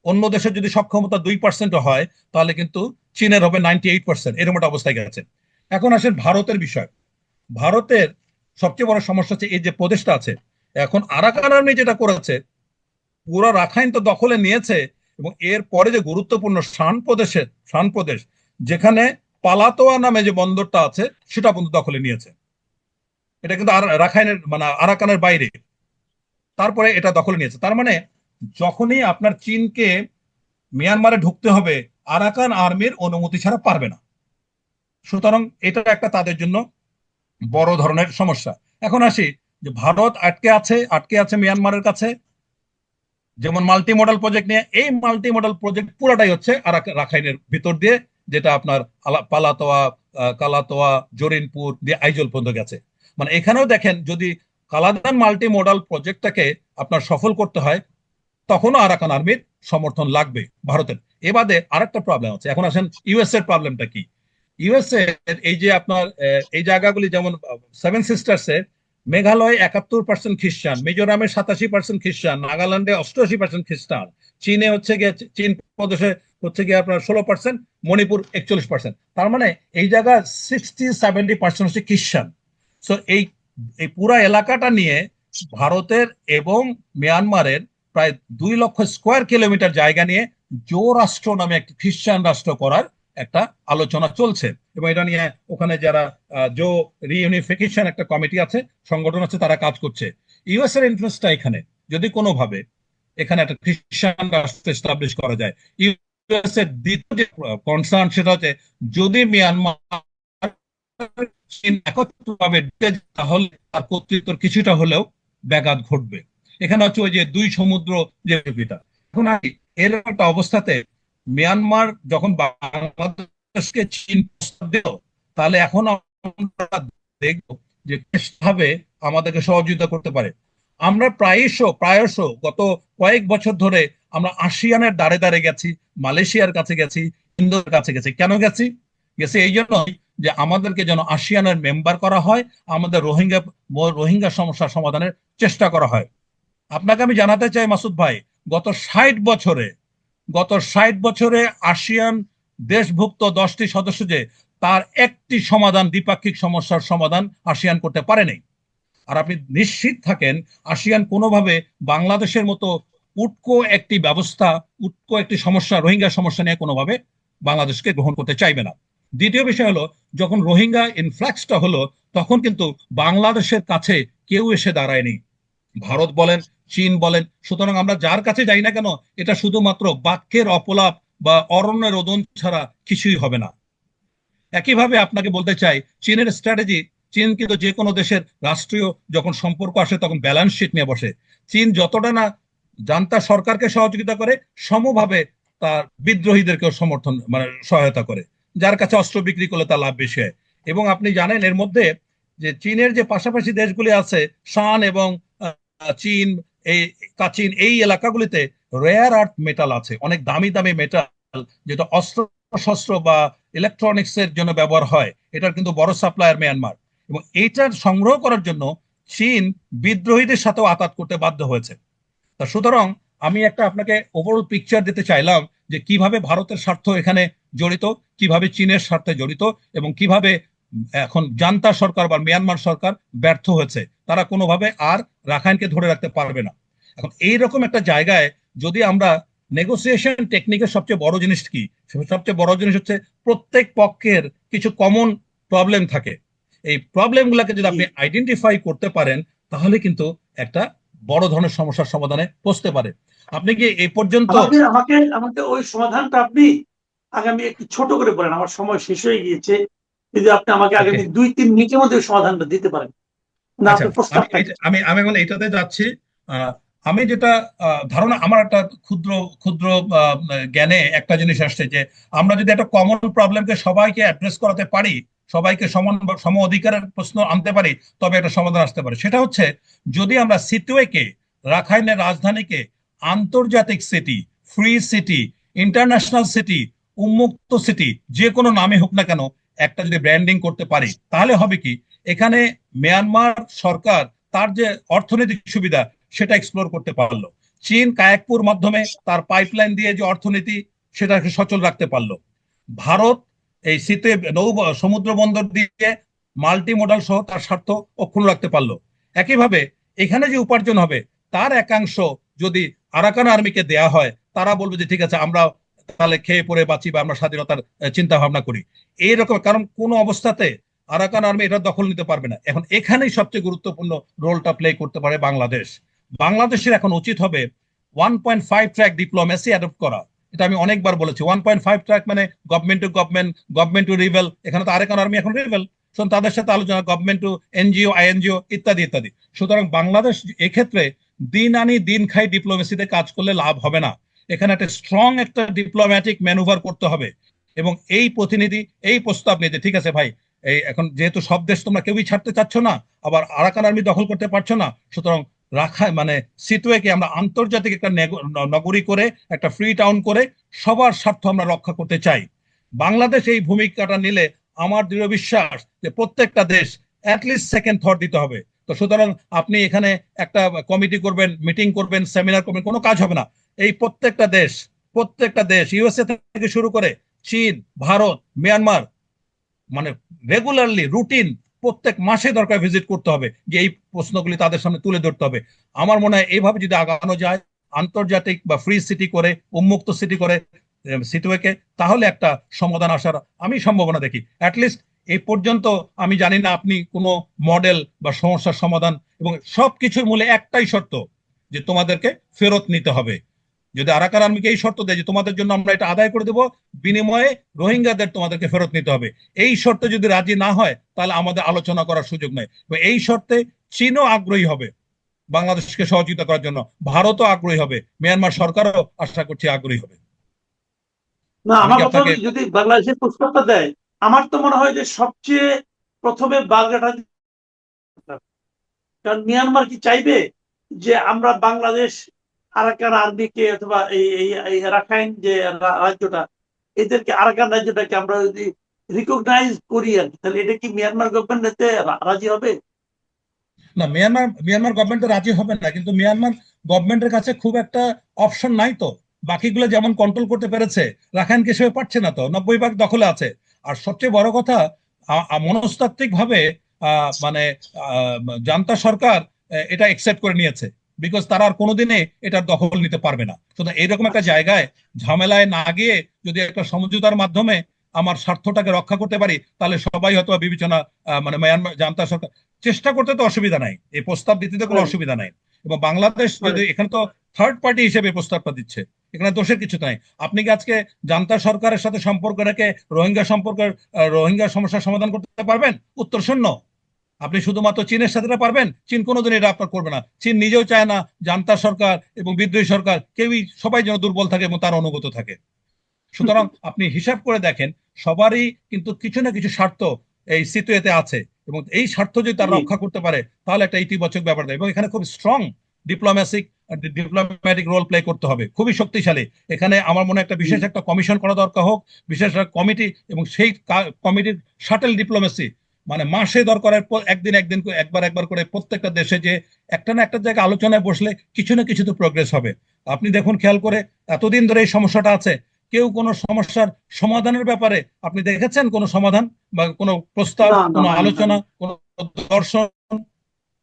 অন্য দেশের যদি সক্ষমতা 2% হয়, তাহলে কিন্তু চীনের হবে 98%, এরকম একটা অবস্থায় গেছে। এখন আসেন ভারতের বিষয়। ভারতের সবচেয়ে বড় সমস্যা হচ্ছে এই যে প্রদেশটা আছে, এখন আরাকান আর্মি যেটা করেছে, পুরো রাখাইন তো দখলে নিয়েছে, এবং এর পরে যে গুরুত্বপূর্ণ শান প্রদেশ, যেখানে পালাতোয়া নামে যে বন্দরটা আছে, সেটা পর্যন্ত দখলে নিয়েছে। এটা কিন্তু আর রাখাইনের মানে আরাকানের বাইরে, তারপরে এটা দখলে নিয়েছে। তার মানে যখনই আপনার চীনকে মিয়ানমারে ঢুকতে হবে, আরাকান আর্মির অনুমতি ছাড়া পারবে না। সুতরাং এটা একটা তাদের জন্য বড় ধরনের সমস্যা। এখন আসি যে ভারত আটকে আছে মিয়ানমারের কাছে, যেমন মাল্টি মডাল প্রজেক্ট নিয়ে। এই মাল্টি মডাল প্রজেক্ট পুরাটাই হচ্ছে রাখাইনের ভিতর দিয়ে, যেটা আপনার পালাতোয়া, কালাতোয়া, জরিনপুর দিয়ে আইজল পর্যন্ত গেছে। মানে এখানেও দেখেন, যদি কালাদান মাল্টি মডাল প্রজেক্টটাকে আপনার সফল করতে হয়, তখনও আরাকান আর্মির সমর্থন লাগবে ভারতের। এ বাদে আরেকটা প্রবলেম আছে। এখন আসেন ইউএস এর প্রবলেমটা কি। ইউএসএ এই যে আপনার এই জায়গাগুলি যেমন সেভেন সিস্টার্সে মেঘালয় 71% খ্রিস্টান, মিজোরামে 87% খ্রিস্টান, নাগাল্যান্ডে 88% খ্রিস্টান, চীনে হচ্ছে গিয়ে চীন প্রদেশে হচ্ছে গিয়ে আপনার 16%, মণিপুর 41%। তার মানে এই জায়গা 60-70% হচ্ছে খ্রিস্টান। সো এই এই পুরা এলাকাটা নিয়ে ভারতের এবং মিয়ানমারের প্রায় 2 লক্ষ স্কোয়ার কিলোমিটার জায়গা নিয়ে জো রাষ্ট্র নামে একটি খ্রিস্টান রাষ্ট্র করার একটা আলোচনা চলছে। এবং এটা নিয়ে ওখানে যারা জো রিইউনিফিকেশন একটা কমিটি আছে, সংগঠন আছে, তারা কাজ করছে। ইউএস এর ইন্টারেস্টটা এখানে, যদি কোনোভাবে এখানে একটা খ্রিস্টান রাষ্ট্র এস্টাবলিশ করা যায়। ইউএস এর দ্বিতীয় যে কনসার্ন সেটা হচ্ছে যদি মিয়ানমার চীন একত্রভাবে তাহলে তার কর্তৃত্বের কিছুটা হলেও ব্যাঘাত ঘটবে। এখানে হচ্ছে ওই যে দুই সমুদ্র যে বিষয়টা। এখন এর একটা অবস্থাতে মিয়ানমার যখন বাংলাদেশকে চীন প্রস্তাব দিল, তাহলে এখন আমরা দেখব যে কিভাবে আমাদেরকে সহযোগিতা করতে পারে। আমরা প্রায়শ গত কয়েক বছর ধরে আমরা আসিয়ানের দ্বারে দ্বারে গেছি, মালয়েশিয়ার কাছে গেছি, ইন্দোর কাছে গেছি। কেন গেছি? গেছি এই জন্য যে আমাদেরকে যেন আসিয়ানের মেম্বার করা হয়, আমাদের রোহিঙ্গা সমস্যা সমাধানের চেষ্টা করা হয়। আপনাকে আমি জানাতে চাই মাসুদ ভাই, গত 60 বছরে আসিয়ান দেশভুক্ত 10টি সদস্য যে তার একটি সমাধান, দ্বিপাক্ষিক সমস্যার সমাধান আসিয়ান করতে পারেনি। আর আপনি নিশ্চিত থাকেন আসিয়ান কোনোভাবে বাংলাদেশের মতো উটকো একটি সমস্যা, রোহিঙ্গা সমস্যা নিয়ে কোনোভাবে বাংলাদেশকে গ্রহণ করতে চাইবে না। দ্বিতীয় বিষয় হলো, যখন রোহিঙ্গা ইনফ্লাক্সটা হলো তখন কিন্তু বাংলাদেশের কাছে কেউ এসে দাঁড়ায়নি, ভারত বলেন, চীন বলেন। সুতরাং আমরা যার কাছে যাই না কেন, এটা শুধুমাত্র বাক্যের অপলাপ বা অরণ্যের রোদন ছাড়া কিছুই হবে না। একইভাবে আপনাকে বলতে চাই, চীনের স্ট্র্যাটেজি, চীন কিন্তু যে কোনো দেশের রাষ্ট্রীয় যখন সম্পর্ক আসে তখন ব্যালেন্স শিট নিয়ে বসে। চীন যতটা না জান্তা সরকারকে সহযোগিতা করে, সমভাবে তার বিদ্রোহীদেরকেও মানে সহায়তা করে, যার কাছে অস্ত্র বিক্রি করলে তার লাভ বেশি হয়। এবং আপনি জানেন এর মধ্যে যে চীনের যে পাশাপাশি দেশগুলি আছে, শান এবং চীন, এই কাচিন, এই এলাকাগুলিতে রেয়ার আর্থ মেটাল আছে, অনেক দামি দামি মেটাল, যেটা অস্ত্র শস্ত্র বা ইলেকট্রনিক্স এর জন্য ব্যবহার হয়। এটার কিন্তু বড় সাপ্লায়ার মিয়ানমার। এবং এইটার সংগ্রহ করার জন্য চীন বিদ্রোহীদের সাথেও আঘাত করতে বাধ্য হয়েছে। তা সুতরাং আমি একটা আপনাকে ওভারঅল পিকচার দিতে চাইলাম যে কিভাবে ভারতের স্বার্থ এখানে জড়িত, কিভাবে চীনের স্বার্থে জড়িত, এবং কিভাবে এখন জান্তা সরকার বা মিয়ানমার সরকার ব্যর্থ হয়েছে। তারা কোনোভাবে আর রাখাইনকে ধরে রাখতে পারবে না। এখন এইরকম একটা জায়গায় যদি আমরা নেগোসিয়েশন টেকনিকের সবচেয়ে বড় জিনিস কি? সবচেয়ে বড় জিনিস হচ্ছে প্রত্যেক পক্ষের কিছু কমন প্রবলেম থাকে। এই প্রবলেম গুলাকে যদি আপনি আইডেন্টিফাই করতে পারেন, তাহলে কিন্তু একটা বড় ধরনের সমস্যার সমাধানে পৌঁছতে পারে। আপনি কি এই পর্যন্ত আমাকে আমাকে ওই সমাধানটা আপনি আগামী একটু ছোট করে বলেন, আমার সময় শেষ হয়ে গিয়েছে। যদি আপনি আমাকে আগামী 2-3 মিনিটের মধ্যে সমাধানটা দিতে পারেন না, আচ্ছা, আপনার প্রস্তাবটা আমি আমি এখন এইটাতে যাচ্ছি। আমি যেটা ধারণা, আমার একটা ক্ষুদ্র ক্ষুদ্র জ্ঞানে একটা জিনিস আসছে যে আমরা যদি একটা কমন প্রবলেমকে সবাইকে অ্যাড্রেস করাতে পারি, সবাইকে সম অধিকারের প্রশ্ন আনতে পারি, তবে একটা সমাধান আসতে পারে। সেটা হচ্ছে যদি আমরা সিতুয়েকে, রাখাইনের রাজধানীকে আন্তর্জাতিক city, free city, international city, উন্মুক্ত সিটি, যে কোনো নামে হোক না কেন, একটা যদি ব্র্যান্ডিং করতে পারি, তাহলে হবে কি, এখানে মিয়ানমার সরকার তার যে অর্থনৈতিক সুবিধা সেটা এক্সপ্লোর করতে পারলো, চীন কায়াকপুর মাধ্যমে তার পাইপলাইন দিয়ে যে অর্থনীতি সেটাকে সচল রাখতে পারলো, ভারত এই শীতে সমুদ্র বন্দর দিয়ে মাল্টি মডাল সহ তার স্বার্থ অক্ষুণ্ণ রাখতে পারলো। একইভাবে এখানে যে উপার্জন হবে তার একাংশ যদি আরাকান আর্মিকে দেয়া হয়, তারা বলবে যে ঠিক আছে, আমরা তাহলে খেয়ে পরে বাঁচি বা আমরা স্বাধীনতার চিন্তা ভাবনা করি। এইরকম, কারণ কোন অবস্থাতে আরাকান আর্মি এটা দখল নিতে পারবে না। এখন এখানেই সবচেয়ে গুরুত্বপূর্ণ রোলটা প্লে করতে পারে বাংলাদেশ। বাংলাদেশের এখন উচিত হবে 1.5 ট্র্যাক ডিপ্লোমেসি অ্যাডপ্ট করা। এটা আমি অনেকবার বলেছি। 1.5 ট্র্যাক মানে government to government, government to rebel. এখানে তো আরাকান আর্মি এখন রিবেল, তাদের সাথে আলোচনা, গভর্নমেন্ট টু এনজিও, আইএনজিও ইত্যাদি ইত্যাদি। সুতরাং বাংলাদেশ এক্ষেত্রে দিন আনি দিন খাই ডিপ্লোমেসিতে কাজ করলে লাভ হবে না। এখানে একটা স্ট্রং একটা ডিপ্লোম্যাটিক ম্যানুভার করতে হবে। এবং এই প্রতিনিধি এই প্রস্তাব নিয়ে যে ঠিক আছে ভাই, এই এখন যেহেতু সব দেশ তোমরা কেউই ছাড়তে চাচ্ছ না, আবার আরাকান আর্মি দখল করতে পারছো না, সুতরাং মানে সিতুয়েকে আমরা আন্তর্জাতিক একটা নগরী করে, একটা ফ্রি টাউন করে সবার স্বার্থ আমরা রক্ষা করতে চাই। বাংলাদেশ এই ভূমিকাটা নিলে আমার দৃঢ় বিশ্বাস যে প্রত্যেকটা দেশ অ্যাটলিস্ট সেকেন্ড থট দিতে হবে। তো সুতরাং আপনি এখানে একটা কমিটি করবেন, মিটিং করবেন, সেমিনার করবেন, কোনো কাজ হবে না। এই প্রত্যেকটা দেশ ইউএসএ থেকে শুরু করে চীন, ভারত, মিয়ানমার, মানে রেগুলারলি রুটিন প্রত্যেক মাসে দরকার ভিজিট করতে হবে, যে এই প্রশ্নগুলি তাদের সামনে তুলে ধরতে হবে। আমার মনে হয় এইভাবে যদি আগানো যায়, আন্তর্জাতিক বা ফ্রি সিটি করে, উন্মুক্ত সিটি করে সিটিওয়েকে, তাহলে একটা সমাধান আসার আমি সম্ভাবনা দেখি। অ্যাটলিস্ট এই পর্যন্ত আমি জানি না আপনি কোনো মডেল বা সমস্যার সমাধান, এবং সবকিছুর মূলে একটাই শর্ত, যে তোমাদেরকে ফেরত নিতে হবে। যদি আরাকান আর্মিকে এই শর্ত দেয় যে তোমাদের জন্য আমরা এটা আদায় করে দেবো, বিনিময়ে রোহিঙ্গাদের তোমাদেরকে ফেরত নিতে হবে, এই শর্তে যদি রাজি না হয় তাহলে আমাদের আলোচনা করার সুযোগ নেই। এই শর্তে চীনও আগ্রহী হবে বাংলাদেশকে সহযোগিতা করার জন্য, ভারতও আগ্রহী হবে, মিয়ানমার সরকারও আশা করছি আগ্রহী হবে। না, আমি আমার কি কথা আপনাকে হলো, যদি বাংলাদেশের প্রস্তাবটা দেয়, আমার তো মনে হয় যে সবচেয়ে প্রথমে বাগড়াটা, কারণ মিয়ানমার কি চাইবে যে আমরা বাংলাদেশ আরাকান আর্মিকে অথবা এই রাখাইন যে রাজ্যটা, এদেরকে আরাকান রাজ্যটাকে আমরা যদি রিকগনাইজ করি আর কি, তাহলে এটা কি মিয়ানমার গভর্নমেন্ট এতে রাজি হবে? না, মিয়ানমার গভর্নমেন্ট তো রাজি হবে না, কিন্তু মিয়ানমার গভর্নমেন্টের কাছে খুব একটা অপশন নাই তো। বাকিগুলো যেমন কন্ট্রোল করতে পেরেছে, রাখাইনকে সে পারছে না, তো 90% দখলে আছে। আর সবচেয়ে বড় কথা, মনস্তাত্ত্বিক ভাবে মানে আহ, জান্তা সরকার এটা একসেপ্ট করে নিয়েছে, বিকজ তারা আর কোনোদিনে এটার দখল নিতে পারবে না। সুতরাং এইরকম একটা আচ্ছা। জায়গায় ঝামেলায় না গিয়ে যদি একটা সমঝোতার মাধ্যমে আমার স্বার্থটাকে রক্ষা করতে পারি, তাহলে সবাই হয়তো বিবেচনা, মানে মায়ানমার জান্তা সরকার চেষ্টা করতে তো অসুবিধা নাই, এই প্রস্তাব দিতে তো কোনো Right, অসুবিধা নাই। এবং বাংলাদেশ যদি right. এখানে তো থার্ড পার্টি হিসেবে প্রস্তাবটা দিচ্ছে, এখানে দোষের কিছু নাই। আপনি কি আজকে জান্তা সরকারের সাথে সম্পর্ক রেখে রোহিঙ্গা সমস্যার সমাধান করতে পারবেন? উত্তর শূন্য। আপনি শুধুমাত্র চীনের সাথে পারবেন, চীন কোনোদিন এটা আপনার করবে না। চীন নিজেও চায় না জান্তা সরকার এবং বিদ্রোহী সরকার কেউই, সবাই যেন দুর্বল থাকে এবং তার অনুগত থাকে। সুতরাং আপনি হিসাব করে দেখেন, সবারই কিন্তু কিছু না কিছু স্বার্থ এই সিতুয়েতে আছে, এবং এই স্বার্থ যদি তারা জি, রক্ষা করতে পারে তাহলে একটা ইতিবাচক ব্যাপার দেয়। এবং এখানে খুব স্ট্রং ডিপ্লোম্যাটিক রোল প্লে করতে হবে, খুবই শক্তিশালী। এখানে আমার মনে হয় একটা জি, বিশেষ একটা কমিশন করা দরকার হোক, বিশেষ একটা কমিটি, এবং সেই কমিটির শাটেল ডিপ্লোমেসি, মানে মাসে দরকার একবার করে প্রত্যেকটা দেশে যে একটা না একটা জায়গায় আলোচনায় বসলে কিছু না কিছু তো প্রোগ্রেস হবে। আপনি দেখুন, খেয়াল করে, এতদিন ধরে এই সমস্যাটা আছে, কেউ কোনো সমস্যার সমাধানের ব্যাপারে আপনি দেখেছেন কোনো সমাধান বা কোনো প্রস্তাব, না, না, কোনো হয়নি, আলোচনা, হয়নি। কোনো দর্শন?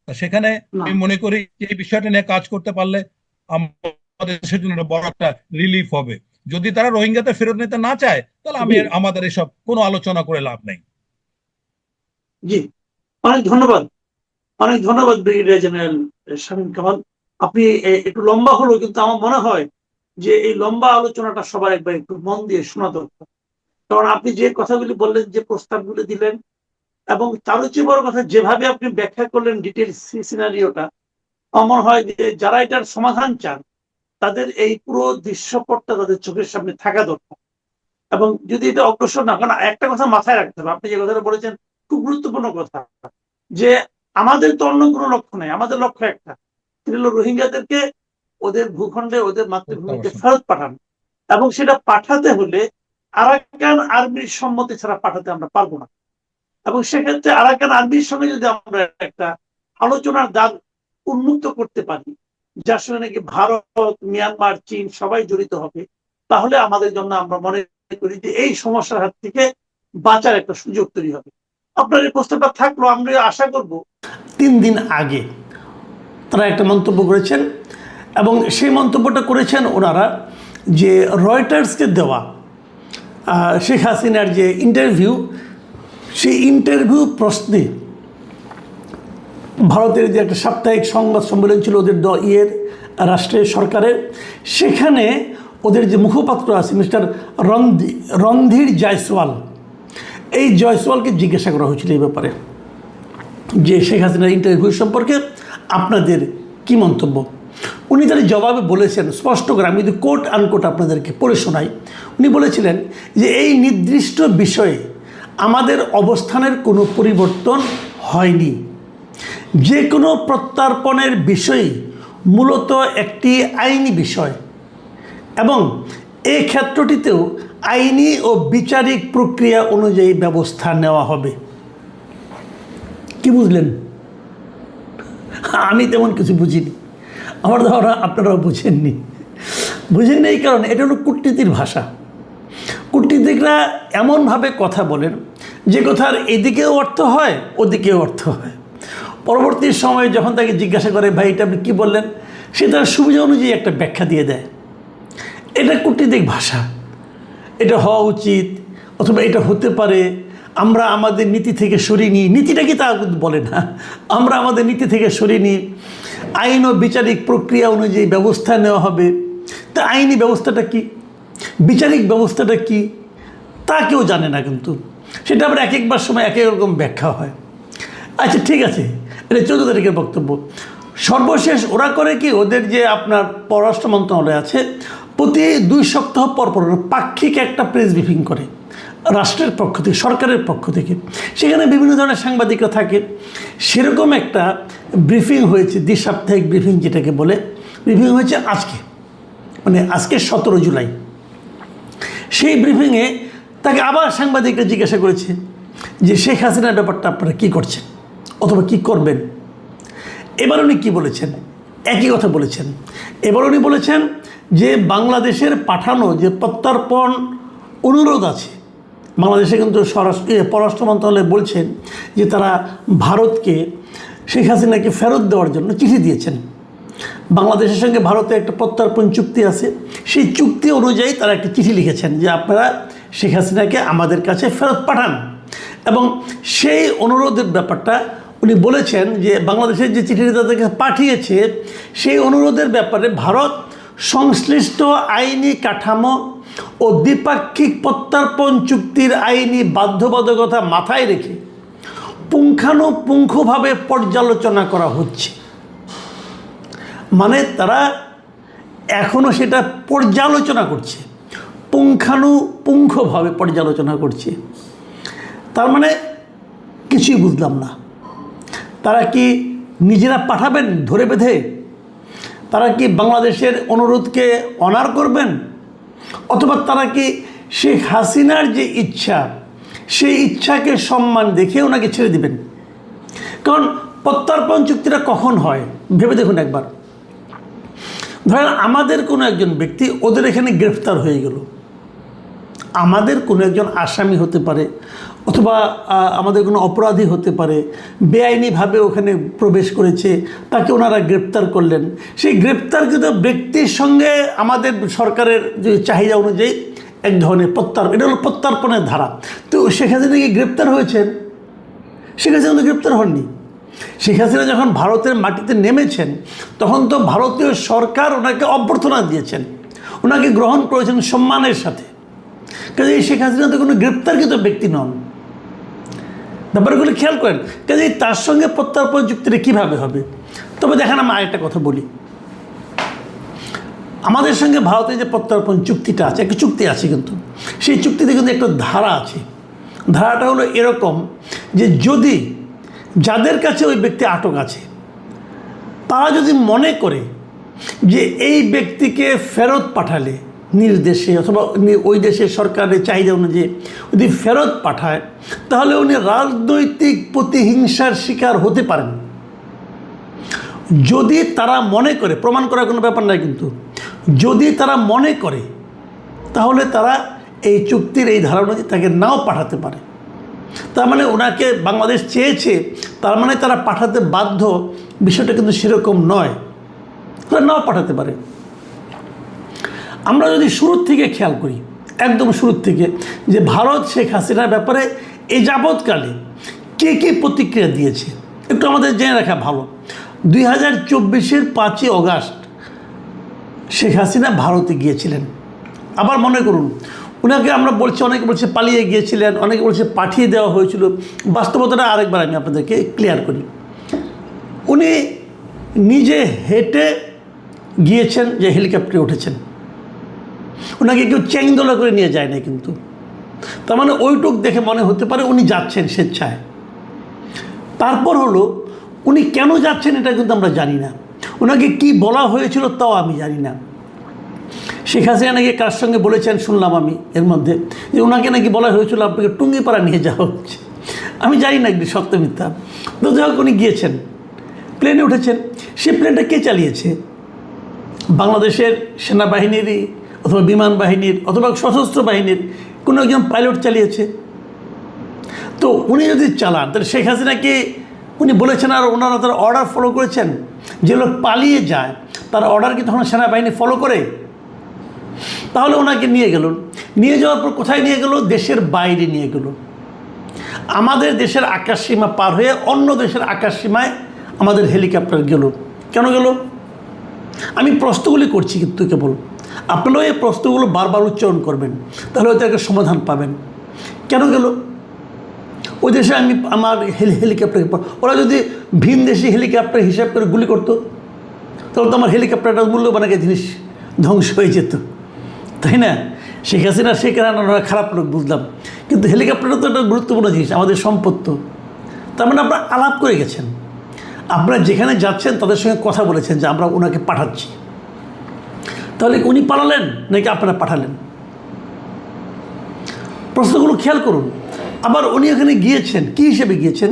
সেখানে না, আমি মনে করি যে এই বিষয়টা নিয়ে কাজ করতে পারলে আমাদের দেশের জন্য একটা বড় একটা রিলিফ হবে। যদি তারা রোহিঙ্গাতে ফেরত নিতে না চায়, তাহলে জি, আমাদের এসব কোনো আলোচনা করে লাভ নেই। জি। অনেক ধন্যবাদ, অনেক ধন্যবাদ ব্রিগেডিয়ার জেনারেল শামীম কামাল। আপনি একটু লম্বা হলো, কিন্তু আমার মনে হয় যে এই লম্বা আলোচনাটা সবার একবার একটু মন দিয়ে শোনা দরকার। কারণ আপনি যে কথাগুলি বললেন, যে প্রস্তাবগুলি দিলেন, এবং তার চেয়ে বড় কথা যেভাবে আপনি ব্যাখ্যা করলেন ডিটেলস সিনারিওটা, আমার হয় যে যারা এটার সমাধান চান তাদের এই পুরো দৃশ্যপটটা তাদের চোখের সামনে থাকা দরকার। এবং যদি এটা অগ্রসর না, কারণ একটা কথা মাথায় রাখতে হবে, আপনি যে কথাটা বলেছেন খুব গুরুত্বপূর্ণ কথা, যে আমাদের তো অন্য কোনো লক্ষ্য নেই, আমাদের লক্ষ্য একটা, সেটা হলো রোহিঙ্গাদেরকে ওদের ভূখণ্ডে, ওদের মাতৃভূমিতে প্রত্যাবাসন। ফেরত পাঠানো। এবং সেটা পাঠাতে হলে আরাকান আর্মির সম্মতি ছাড়া পাঠাতে আমরা পারবো না। এবং সেক্ষেত্রে আরাকান আর্মির সঙ্গে যদি আমরা একটা আলোচনার দ্বার উন্মুক্ত করতে পারি, যার সঙ্গে নাকি ভারত, মিয়ানমার, চীন সবাই জড়িত হবে, তাহলে আমাদের জন্য, আমরা মনে করি যে এই সমস্যার হাত থেকে বাঁচার একটা সুযোগ তৈরি হবে। আপনার এই প্রস্তাবটা থাকলো, আমরা আশা করব। 3 দিন আগে তারা একটা মন্তব্য করেছেন, এবং সেই মন্তব্যটা করেছেন ওনারা যে রয়টার্সকে দেওয়া শেখ হাসিনার যে ইন্টারভিউ, সেই ইন্টারভিউ প্রশ্নে ভারতের যে একটা সাপ্তাহিক সংবাদ সম্মেলন ছিল ওদের রাষ্ট্রের সরকারের, সেখানে ওদের যে মুখপাত্র আছে মিস্টার রণধীর জয়সওয়াল, এই জয়সওয়ালকে জিজ্ঞাসা করা হয়েছিল এই ব্যাপারে যে শেখ হাসিনার ইন্টারভিউ সম্পর্কে আপনাদের কি মন্তব্য। উনি তার জবাবে বলেছেন স্পষ্ট করে, আমি যদি কোট আনকোট আপনাদেরকে পড়ে শোনাই, উনি বলেছিলেন যে এই নির্দিষ্ট বিষয়ে আমাদের অবস্থানের কোনো পরিবর্তন হয়নি। যে কোনো প্রত্যর্পণের বিষয় মূলত একটি আইনি বিষয় এবং এই ক্ষেত্রটিতেও আইনি ও বিচারিক প্রক্রিয়া অনুযায়ী ব্যবস্থা নেওয়া হবে। কি বুঝলেন? আমি তেমন কিছু বুঝিনি, আমার ধারণা আপনারাও বুঝেননি। বুঝেননি এই কারণে এটা হলো কূটনীতির ভাষা। কূটনীতিকরা এমনভাবে কথা বলেন যে কথার এদিকেও অর্থ হয় ওদিকেও অর্থ হয়। পরবর্তী সময়ে যখন তাকে জিজ্ঞাসা করে ভাই এটা আপনি কী বললেন, সে তার সুবিধা অনুযায়ী একটা ব্যাখ্যা দিয়ে দেয়। এটা কূটনীতিক ভাষা। এটা হওয়া উচিত অথবা এটা হতে পারে, আমরা আমাদের নীতি থেকে সরিয়ে নিই। নীতিটা কি তা বলে না, আমরা আমাদের নীতি থেকে সরিয়ে নিই, আইন ও বিচারিক প্রক্রিয়া অনুযায়ী ব্যবস্থা নেওয়া হবে। তা আইনি ব্যবস্থাটা কি, বিচারিক ব্যবস্থাটা কি, তা কেউ জানে না, কিন্তু সেটা আবার এক একবার সময় এক এক রকম ব্যাখ্যা হয়। আচ্ছা ঠিক আছে, এটা 14 তারিখের বক্তব্য। সর্বশেষ ওরা করে কি, ওদের যে আপনার পররাষ্ট্র মন্ত্রণালয় আছে প্রতি 2 সপ্তাহ পর পর পাক্ষিক একটা প্রেস ব্রিফিং করে রাষ্ট্রের পক্ষ থেকে, সরকারের পক্ষ থেকে। সেখানে বিভিন্ন ধরনের সাংবাদিকরা থাকে। সেরকম একটা ব্রিফিং হয়েছে, দ্বিসাপ্তাহিক ব্রিফিং যেটাকে বলে, ব্রিফিং হয়েছে আজকে, মানে আজকে 17 জুলাই। সেই ব্রিফিংয়ে তাকে আবার সাংবাদিকরা জিজ্ঞাসা করেছে যে শেখ হাসিনার ব্যাপারটা আপনারা কী করছেন অথবা কী করবেন। এবার উনি কী বলেছেন? একই কথা বলেছেন। এবার উনি বলেছেন যে বাংলাদেশের পাঠানো যে প্রত্যর্পণ অনুরোধ আছে, বাংলাদেশে কিন্তু পররাষ্ট্র মন্ত্রণালয় বলছেন যে তারা ভারতকে শেখ হাসিনাকে ফেরত দেওয়ার জন্য চিঠি দিয়েছেন। বাংলাদেশের সঙ্গে ভারতের একটা প্রত্যর্পণ চুক্তি আছে, সেই চুক্তি অনুযায়ী তারা একটা চিঠি লিখেছেন যে আপনারা শেখ হাসিনাকে আমাদের কাছে ফেরত পাঠান। এবং সেই অনুরোধের ব্যাপারটা উনি বলেছেন যে বাংলাদেশের যে চিঠিটি তাদেরকে পাঠিয়েছে সেই অনুরোধের ব্যাপারে ভারত সংশ্লিষ্ট আইনি কাঠামো ও দ্বিপাক্ষিক প্রত্যর্পণ চুক্তির আইনি বাধ্যবাধকতা মাথায় রেখে পুঙ্খানুপুঙ্খভাবে পর্যালোচনা করা হচ্ছে। মানে তারা এখনও সেটা পর্যালোচনা করছে, পুঙ্খানুপুঙ্খভাবে পর্যালোচনা করছে। তার মানে কিছুই বুঝলাম না। তারা কি নিজেরা পাঠাবেন ধরে বেঁধে? তারা কি বাংলাদেশের অনুরোধকে অনার করবেন? অথবা তারা কি শেখ হাসিনার যে ইচ্ছা সেই ইচ্ছাকে সম্মান দেখে ওনাকে ছেড়ে দিবেন? কারণ প্রত্যর্পণ চুক্তিটা কখন হয় ভেবে দেখুন একবার। ধরেন আমাদের কোনো একজন ব্যক্তি ওদের এখানে গ্রেফতার হয়ে গেল, আমাদের কোনো একজন আসামি হতে পারে অথবা আমাদের কোনো অপরাধী হতে পারে, বেআইনিভাবে ওখানে প্রবেশ করেছে, তাকে ওনারা গ্রেপ্তার করলেন। সেই গ্রেপ্তারকৃত ব্যক্তির সঙ্গে আমাদের সরকারের যে চাহিদা অনুযায়ী এক ধরনের এটা হলো প্রত্যর্পণের ধারা। তো শেখ হাসিনা কি গ্রেপ্তার হয়েছেন? শেখ হাসিনা তো গ্রেপ্তার হননি। শেখ হাসিনা যখন ভারতের মাটিতে নেমেছেন তখন তো ভারতীয় সরকার ওনাকে অভ্যর্থনা দিয়েছেন, ওনাকে গ্রহণ করেছেন সম্মানের সাথে। কাজে শেখ হাসিনা তো কোনো গ্রেপ্তারকৃত ব্যক্তি নন। ব্যাপারগুলো খেয়াল করেন। কাজে তার সঙ্গে প্রত্যর্পণ চুক্তিটা কীভাবে হবে? তবে দেখেন আমি আরেকটা কথা বলি, আমাদের সঙ্গে ভারতের যে প্রত্যর্পণ চুক্তিটা আছে, একটা চুক্তি আছে, কিন্তু সেই চুক্তিতে কিন্তু একটা ধারা আছে। ধারাটা হলো এরকম যে যদি যাদের কাছে ওই ব্যক্তি আটক আছে তারা যদি মনে করে যে এই ব্যক্তিকে ফেরত পাঠালে নিজ দেশে অথবা ওই দেশের সরকারের চাহিদা অনুযায়ী যদি ফেরত পাঠায় তাহলে উনি রাজনৈতিক প্রতিহিংসার শিকার হতে পারেন। যদি তারা মনে করে, প্রমাণ করার কোনো ব্যাপার নাই, কিন্তু যদি তারা মনে করে তাহলে তারা এই চুক্তির এই ধারা অনুযায়ী তাকে নাও পাঠাতে পারে। তার মানে ওনাকে বাংলাদেশ চেয়েছে, তার মানে তারা পাঠাতে বাধ্য, বিষয়টা কিন্তু সেরকম নয়, তারা নাও পাঠাতে পারে। আমরা যদি শুরুর থেকে খেয়াল করি, একদম শুরুর থেকে, যে ভারত শেখ হাসিনার ব্যাপারে এই যাবৎকালে কে কে প্রতিক্রিয়া দিয়েছে একটু আমাদের জেনে রাখা ভালো। 2024-এর 5ই অগাস্ট শেখ হাসিনা ভারতে গিয়েছিলেন। আবার মনে করুন, ওনাকে আমরা বলছি, অনেকে বলছে পালিয়ে গিয়েছিলেন, অনেকে বলছে পাঠিয়ে দেওয়া হয়েছিল। বাস্তবতাটা আরেকবার আমি আপনাদেরকে ক্লিয়ার করি। উনি নিজে হেঁটে গিয়েছেন, যে হেলিকপ্টারে উঠেছেন, ওনাকে কেউ চ্যাংদোলা করে নিয়ে যায় না। কিন্তু তার মানে ওইটুক দেখে মনে হতে পারে উনি যাচ্ছেন স্বেচ্ছায়। তারপর হলো উনি কেন যাচ্ছেন এটা কিন্তু আমরা জানি না, ওনাকে কি বলা হয়েছিল তাও আমি জানি না। শেখ হাসিনা নাকি কার সঙ্গে বলেছেন শুনলাম আমি এর মধ্যে, যে ওনাকে নাকি বলা হয়েছিল আপনাকে টুঙ্গিপাড়া নিয়ে যাওয়া হচ্ছে। আমি জানি না একটি সত্য মিথ্যা, তো যাই হোক উনি গিয়েছেন, প্লেনে উঠেছেন। সেই প্লেনটা কে চালিয়েছে? বাংলাদেশের সেনাবাহিনীরই অথবা বিমান বাহিনীর অথবা সশস্ত্র বাহিনীর কোনো একজন পাইলট চালিয়েছে। তো উনি যদি চালান তাহলে শেখ হাসিনাকে উনি বলেছেন আর ওনারা তার অর্ডার ফলো করেছেন? যে লোক পালিয়ে যায় তার অর্ডার কি তখন সেনাবাহিনী ফলো করে? তাহলে ওনাকে নিয়ে গেল, নিয়ে যাওয়ার পর কোথায় নিয়ে গেল? দেশের বাইরে নিয়ে গেল। আমাদের দেশের আকাশসীমা পার হয়ে অন্য দেশের আকাশসীমায় আমাদের হেলিকপ্টার গেল। কেন গেল? আমি প্রশ্নগুলি করছি কিন্তু কেবল, আপনারাও এই প্রশ্নগুলো বারবার উচ্চারণ করবেন, তাহলে হয়তো একটা সমাধান পাবেন। কেন গেল ওই দেশে? আমার হেলিকপ্টার, ওরা যদি ভিন দেশি হেলিকপ্টার হিসাব করে গুলি করতো তাহলে তো আমার হেলিকপ্টারটা মূল্যবান একটা জিনিস ধ্বংস হয়ে যেত, তাই না? শেখ হাসিনা শেখ হাসিনা খারাপ লোক বুঝলাম, কিন্তু হেলিকপ্টারটা তো একটা গুরুত্বপূর্ণ জিনিস, আমাদের সম্পদ। তার মানে আপনারা আলাপ করে গেছেন, আপনারা যেখানে যাচ্ছেন তাদের সঙ্গে কথা বলেছেন যে আমরা ওনাকে পাঠাচ্ছি। তাহলে উনি পাঠালেন নাকি আপনারা পাঠালেন? প্রশ্নগুলো খেয়াল করুন। আবার উনি এখানে গিয়েছেন কী হিসেবে গিয়েছেন?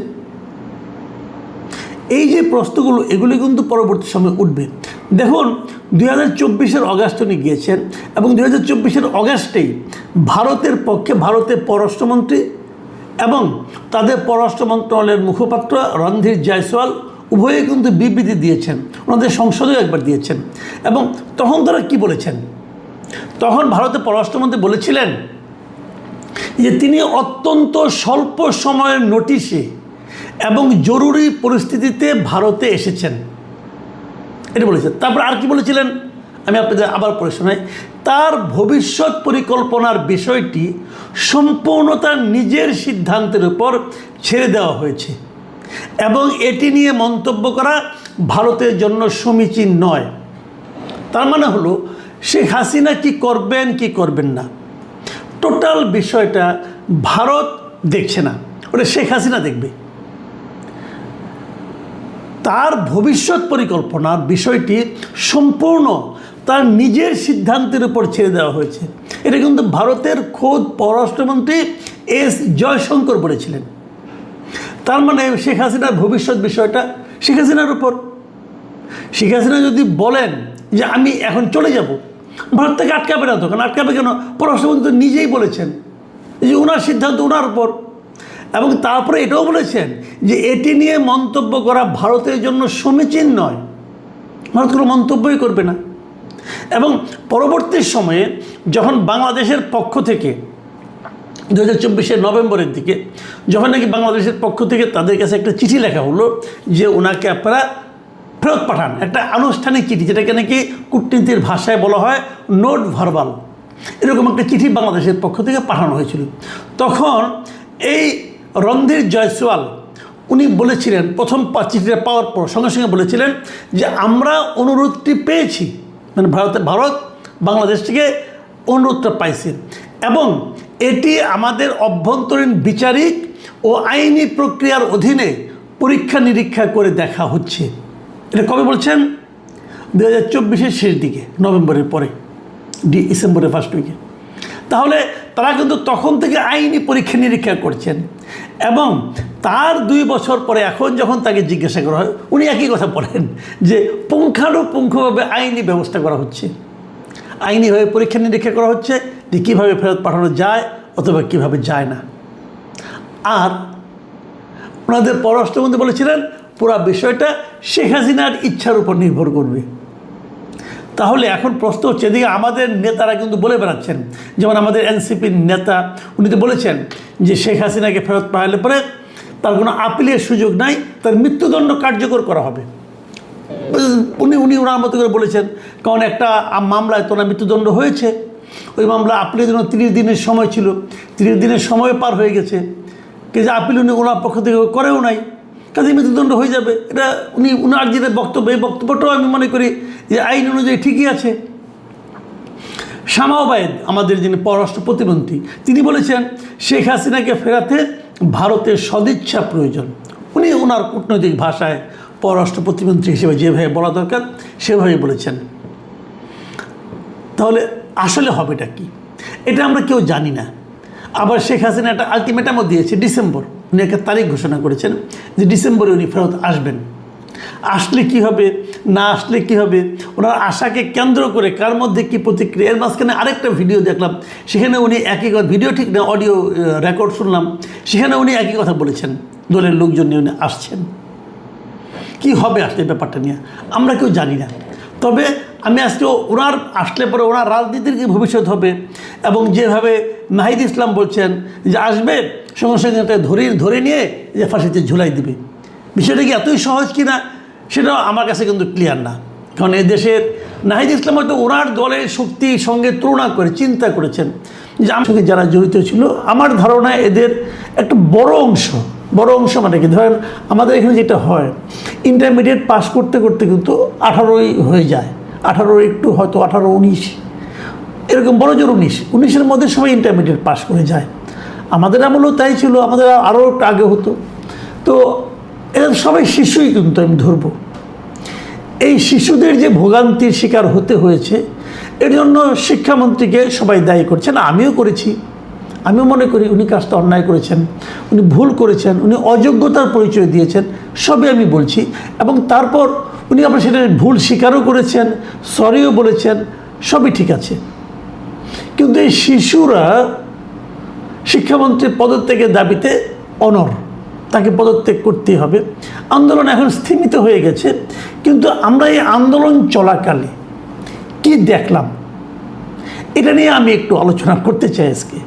এই যে প্রশ্নগুলো এগুলি কিন্তু পরবর্তী সময় উঠবে। দেখুন 2024-এর অগাস্ট উনি গিয়েছেন এবং 2024-এর অগাস্টেই ভারতের পক্ষে ভারতের পররাষ্ট্রমন্ত্রী এবং তাদের পররাষ্ট্র মন্ত্রণালয়ের মুখপাত্র রণধীর জয়সওয়াল উভয়ে কিন্তু বিবৃতি দিয়েছেন, ওনাদের সংসদেও একবার দিয়েছেন। এবং তখন তারা কি বলেছেন? তখন ভারতের পররাষ্ট্রমন্ত্রী বলেছিলেন যে তিনি অত্যন্ত স্বল্প সময়ের নোটিশে এবং জরুরি পরিস্থিতিতে ভারতে এসেছেন, এটা বলেছেন। তারপর আর কি বলেছিলেন আমি আপনাদের আবার পড়ে শোনাই। তার ভবিষ্যৎ পরিকল্পনার বিষয়টি সম্পূর্ণ তার নিজের সিদ্ধান্তের উপর ছেড়ে দেওয়া হয়েছে এবং এটি নিয়ে মন্তব্য করা ভারতের জন্য সমীচীন নয়। তার মানে হলো শেখ হাসিনা কি করবেন কি করবেন না, টোটাল বিষয়টা ভারত দেখছে না, ওটা শেখ হাসিনা দেখবে। তার ভবিষ্যৎ পরিকল্পনার বিষয়টি সম্পূর্ণ তার নিজের সিদ্ধান্তের উপর ছেড়ে দেওয়া হয়েছে। এটা কিন্তু ভারতের খোদ পররাষ্ট্রমন্ত্রী এস জয়শঙ্কর বলেছিলেন। তার মানে শেখ হাসিনার ভবিষ্যৎ বিষয়টা শেখ হাসিনার উপর। শেখ হাসিনা যদি বলেন যে আমি এখন চলে যাব, ভারত থেকে আটকাবে না তো, কারণ আটকাবে কেন? পররাষ্ট্রমন্ত্রী নিজেই বলেছেন যে ওনার সিদ্ধান্ত ওনার উপর। এবং তারপরে এটাও বলেছেন যে এটি নিয়ে মন্তব্য করা ভারতের জন্য সমীচীন নয়, ভারত কোনো মন্তব্যই করবে না। এবং পরবর্তী সময়ে যখন বাংলাদেশের পক্ষ থেকে 2024-এর নভেম্বরের দিকে যখন নাকি বাংলাদেশের পক্ষ থেকে তাদের কাছে একটা চিঠি লেখা হলো যে ওনাকে আপনারা ফেরত পাঠান, একটা আনুষ্ঠানিক চিঠি, যেটাকে নাকি কূটনীতির ভাষায় বলা হয় নোট ভার্বাল, এরকম একটা চিঠি বাংলাদেশের পক্ষ থেকে পাঠানো হয়েছিল। তখন এই রণধীর জয়সওয়াল উনি বলেছিলেন, প্রথম চিঠিটা পাওয়ার পর সঙ্গে সঙ্গে বলেছিলেন যে আমরা অনুরোধটি পেয়েছি, মানে ভারত বাংলাদেশ থেকে অনুরোধটা পাইছে এবং এটি আমাদের অভ্যন্তরীণ বিচারিক ও আইনি প্রক্রিয়ার অধীনে পরীক্ষা নিরীক্ষা করে দেখা হচ্ছে। এটা কবে বলছেন? 2024-এর শেষ দিকে, নভেম্বরের পরে, ডিসেম্বরের ফার্স্ট উইকে। তাহলে তারা কিন্তু তখন থেকে আইনি পরীক্ষা নিরীক্ষা করছেন এবং তার 2 বছর পরে এখন যখন তাকে জিজ্ঞাসা করা হয় উনি একই কথা বলেন যে পুঙ্খানুপুঙ্খভাবে আইনি ব্যবস্থা করা হচ্ছে, আইনিভাবে পরীক্ষা নিরীক্ষা করা হচ্ছে যে কীভাবে ফেরত পাঠানো যায় অথবা কীভাবে যায় না। আর ওনাদের পররাষ্ট্রমন্ত্রী বলেছিলেন পুরো বিষয়টা শেখ হাসিনার ইচ্ছার উপর নির্ভর করবে। তাহলে এখন প্রশ্ন হচ্ছে, এদিকে আমাদের নেতারা কিন্তু বলে বেড়াচ্ছেন, যেমন আমাদের এনসিপির নেতা উনি তো বলেছেন যে শেখ হাসিনাকে ফেরত পাঠালে পরে তার কোনো আপিলের সুযোগ নাই, তার মৃত্যুদণ্ড কার্যকর করা হবে। উনি ওনার মতো করে বলেছেন, কারণ একটা মামলায় তো না মৃত্যুদণ্ড হয়েছে, ওই মামলা আপিলের জন্য 30 দিনের সময় ছিল, 30 দিনের সময় পার হয়ে গেছে, কিন্তু আপিল উনি ওনার পক্ষ থেকে করেও নাই, কাজে মৃত্যুদণ্ড হয়ে যাবে। এটা উনার যেটা বক্তব্য, এই বক্তব্যটাও আমি মনে করি যে আইন অনুযায়ী ঠিকই আছে। শামা ওবায়েদ আমাদের যিনি পররাষ্ট্র প্রতিমন্ত্রী তিনি বলেছেন শেখ হাসিনাকে ফেরাতে ভারতের সদিচ্ছা প্রয়োজন। উনি উনি ওনার কূটনৈতিক ভাষায় পররাষ্ট্র প্রতিমন্ত্রী হিসেবে যেভাবে বলা দরকার সেভাবেই বলেছেন। তাহলে আসলে হবেটা কি, এটা আমরা কেউ জানি না। আবার শেখ হাসিনা একটা আলটিমেটামও দিয়েছে, ডিসেম্বর, উনি একটা তারিখ ঘোষণা করেছেন যে ডিসেম্বরে উনি ফেরত আসবেন। আসলে কি হবে, না আসলে কি হবে, ওনার আশাকে কেন্দ্র করে কার মধ্যে কি প্রতিক্রিয়া। এর মাঝখানে আরেকটা ভিডিও দেখলাম, সেখানে উনি একই কথা, ভিডিও ঠিক না, অডিও রেকর্ড শুনলাম, সেখানে উনি একই কথা বলেছেন, দলের লোকজন নিয়ে উনি আসছেন। কি হবে আসলে ব্যাপারটা নিয়ে আমরা কেউ জানি না। তবে আমি আজকে ওনার আসলে পরে ওনার রাজনীতির কি ভবিষ্যৎ হবে, এবং যেভাবে নাহিদ ইসলাম বলছেন যে আসবে সঙ্গে সঙ্গে ধরে নিয়ে যে ফাঁসিতে ঝুলাই দিবে, বিষয়টা কি এতই সহজ কিনা সেটাও আমার কাছে কিন্তু ক্লিয়ার না। কারণ এই দেশের নাহিদ ইসলাম হয়তো ওনার দলের শক্তির সঙ্গে তুলনা করে চিন্তা করেছেন যে আমার সঙ্গে যারা জড়িত ছিল, আমার ধারণা এদের একটা বড় অংশ মানে কি, ধরেন আমাদের এখানে যেটা হয় ইন্টারমিডিয়েট পাস করতে করতে কিন্তু 18ই হয়ে যায়, 18 একটু হয়তো 18-19 এরকম, বড় জোর 19-এর মধ্যে সবাই ইন্টারমিডিয়েট পাস করে যায়। আমাদের আমলেও তাই ছিল, আমাদের আরও একটু আগে হতো। তো এরা সবাই শিশুই কিন্তু আমি ধরবো। এই শিশুদের যে ভোগান্তির শিকার হতে হয়েছে এর জন্য শিক্ষামন্ত্রীকে সবাই দায়ী করছেন, আমিও করেছি। আমিও মনে করি উনি কাজটা অন্যায় করেছেন, উনি ভুল করেছেন, উনি অযোগ্যতার পরিচয় দিয়েছেন, সবই আমি বলছি। এবং তারপর উনি আবার সেটা ভুল স্বীকারও করেছেন, সরিও বলেছেন, সবই ঠিক আছে। কিন্তু এই শিশুরা শিক্ষামন্ত্রীর পদত্যাগের দাবিতে অনড়, তাকে পদত্যাগ করতেই হবে। আন্দোলন এখন স্থিমিত হয়ে গেছে, কিন্তু আমরা এই আন্দোলন চলাকালে কি দেখলাম এটা নিয়ে আমি একটু আলোচনা করতে চাই আজকে।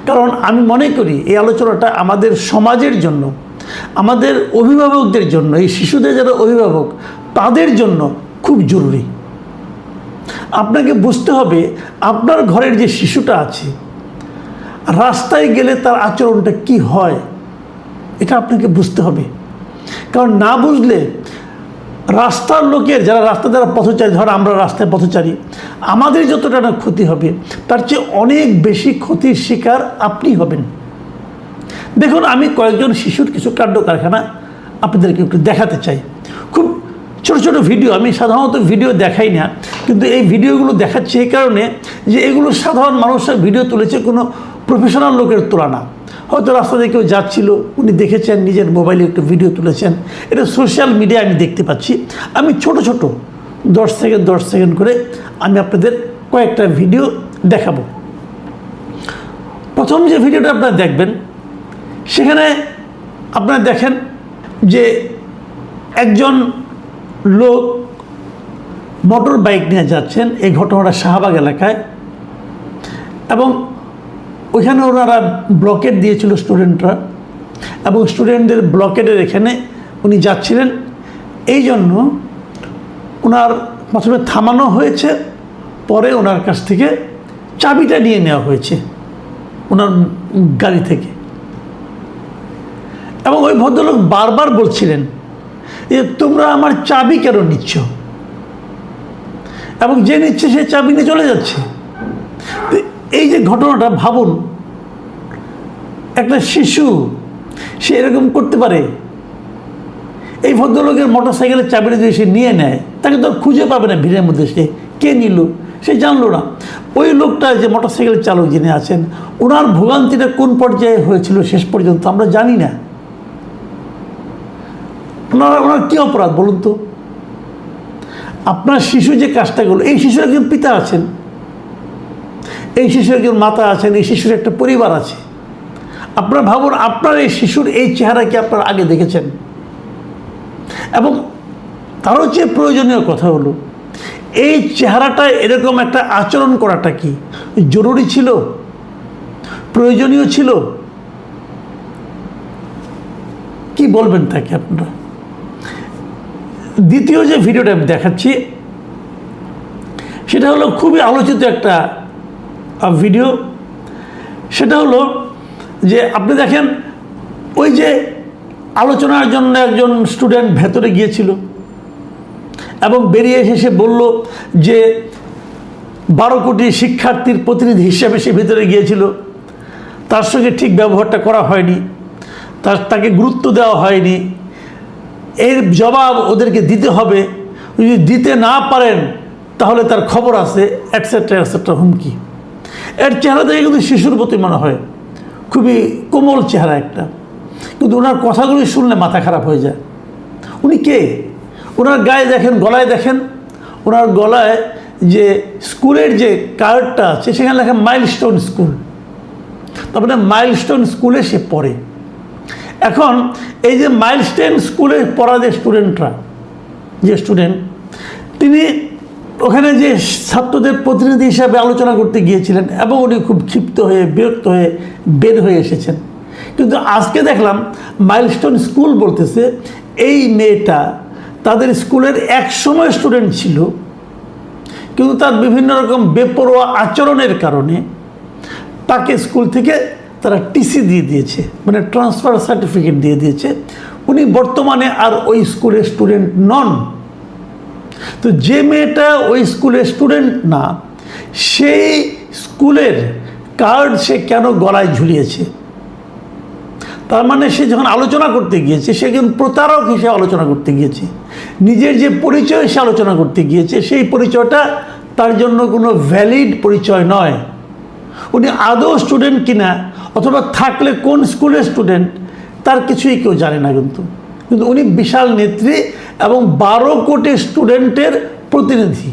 কারণ আমি মনে করি এই আলোচনাটা আমাদের সমাজের জন্য, আমাদের অভিভাবকদের জন্য, এই শিশুদের যারা অভিভাবক তাদের জন্য খুব জরুরি। আপনাকে বুঝতে হবে আপনার ঘরের যে শিশুটা আছে রাস্তায় গেলে তার আচরণটা কি হয়, এটা আপনাকে বুঝতে হবে। কারণ না বুঝলে রাস্তার লোকের যারা পথচারী, ধর আমরা রাস্তায় পথচারী, আমাদের যতটা না ক্ষতি হবে তার চেয়ে অনেক বেশি ক্ষতির শিকার আপনি হবেন। দেখুন, আমি কয়েকজন শিশুর কিছু কাণ্ড কারখানা আপনাদেরকে একটু দেখাতে চাই। খুব ছোট ছোট ভিডিও, আমি সাধারণত ভিডিও দেখাই না, কিন্তু এই ভিডিওগুলো দেখাচ্ছি এই কারণে যে এগুলো সাধারণ মানুষের ভিডিও তুলেছে, কোনো প্রফেশনাল লোকের তোলা না। হয়তো রাস্তা দিয়ে কেউ যাচ্ছিল, উনি দেখেছেন, নিজের মোবাইলে একটু ভিডিও তুলেছেন, এটা সোশ্যাল মিডিয়ায় আমি দেখতে পাচ্ছি। আমি ছোট 10 সেকেন্ড করে আমি আপনাদের কয়েকটা ভিডিও দেখাবো। প্রথম যে ভিডিওটা আপনারা দেখবেন সেখানে আপনারা দেখেন যে একজন লোক মোটর বাইক নিয়ে যাচ্ছেন, এই ঘটনাটা শাহবাগ এলাকায়, এবং ওইখানে ওনারা ব্লকেট দিয়েছিল স্টুডেন্টরা, এবং স্টুডেন্টদের ব্লকেটের এখানে উনি যাচ্ছিলেন। এই জন্য ওনার প্রথমে থামানো হয়েছে, পরে ওনার কাছ থেকে চাবিটা নিয়ে নেওয়া হয়েছে ওনার গাড়ি থেকে। এবং ওই ভদ্রলোক বারবার বলছিলেন যে তোমরা আমার চাবি কেন নিচ্ছ, এবং যে নিচ্ছে সে চাবি নিয়ে চলে যাচ্ছে। এই যে ঘটনাটা ভাবুন, একটা শিশু সে এরকম করতে পারে। এই ভদ্রলোকের মোটর সাইকেলের চাবিটা যদি সে নিয়ে নেয় তাকে তো খুঁজে পাবে না ভিড়ের মধ্যে, সে কে নিল সে জানলো না। ওই লোকটা যে মোটর সাইকেল চালক যিনি আছেন ওনার ভোগান্তিটা কোন পর্যায়ে হয়েছিল শেষ পর্যন্ত আমরা জানি না। ওনার কী অপরাধ বলুন তো? আপনার শিশু যে কাজটা করলো, এই শিশুর একজন পিতা আছেন, এই শিশুর একজন মাতা আছেন, এই শিশুর একটা পরিবার আছে। আপনারা ভাবুন, আপনার এই শিশুর এই চেহারা কি আপনারা আগে দেখেছেন? এবং তারও চেয়ে প্রয়োজনীয় কথা হলো, এই চেহারাটা এরকম একটা আচরণ করাটা কি জরুরি ছিল, প্রয়োজনীয় ছিল? কি বলবেন তাকে আপনারা? দ্বিতীয় যে ভিডিওটা আমি দেখাচ্ছি সেটা হলো খুবই আলোচিত একটা ভিডিও। সেটা হলো যে আপনি দেখেন, ওই যে আলোচনার জন্য একজন স্টুডেন্ট ভেতরে গিয়েছিল এবং বেরিয়ে এসে সে বলল যে 12 কোটি শিক্ষার্থীর প্রতিনিধি হিসাবে সে ভেতরে গিয়েছিল, তার সঙ্গে ঠিক ব্যবহারটা করা হয়নি, তাকে গুরুত্ব দেওয়া হয়নি, এর জবাব ওদেরকে দিতে হবে, যদি দিতে না পারেন তাহলে তার খবর আছে, অ্যাটসেট্রা অ্যাটসেট্রা, হুমকি। এর চেহারা দেখে কিন্তু শিশুর প্রতি মনে হয়, খুবই কোমল চেহারা একটা, কিন্তু ওনার কথাগুলি শুনলে মাথা খারাপ হয়ে যায়। উনি কে? ওনার গায়ে দেখেন, গলায় দেখেন, ওনার গলায় যে স্কুলের যে কার্ডটা আছে সেখানে লেখা মাইলস্টোন স্কুল, তারপরে মাইলস্টোন স্কুলে সে পড়ে। এখন এই যে মাইলস্টোন স্কুলে পড়া যে স্টুডেন্ট, তিনি ওখানে যে ছাত্রদের প্রতিনিধি হিসাবে আলোচনা করতে গিয়েছিলেন এবং উনি খুব ক্ষিপ্ত হয়ে বিরক্ত হয়ে বের হয়ে এসেছেন। কিন্তু আজকে দেখলাম মাইলস্টোন স্কুল বলতেছে এই মেয়েটা তাদের স্কুলের একসময় স্টুডেন্ট ছিল, কিন্তু তার বিভিন্ন রকম বেপরোয়া আচরণের কারণে তাকে স্কুল থেকে তারা টিসি দিয়ে দিয়েছে, মানে ট্রান্সফার সার্টিফিকেট দিয়ে দিয়েছে। উনি বর্তমানে আর ওই স্কুলের স্টুডেন্ট নন। তো যে মেয়েটা ওই স্কুলের স্টুডেন্ট না, সেই স্কুলের কার্ড সে কেন গলায় ঝুলিয়েছে? তার মানে সে যখন আলোচনা করতে গিয়েছে, সে একজন প্রতারক হিসেবে আলোচনা করতে গিয়েছে। নিজের যে পরিচয় সে আলোচনা করতে গিয়েছে, সেই পরিচয়টা তার জন্য কোনো ভ্যালিড পরিচয় নয়। উনি আদৌ স্টুডেন্ট কিনা অথবা থাকলে কোন স্কুলের স্টুডেন্ট তার কিছুই কেউ জানে না। কিন্তু উনি বিশাল নেত্রী এবং 12 কোটি স্টুডেন্টের প্রতিনিধি।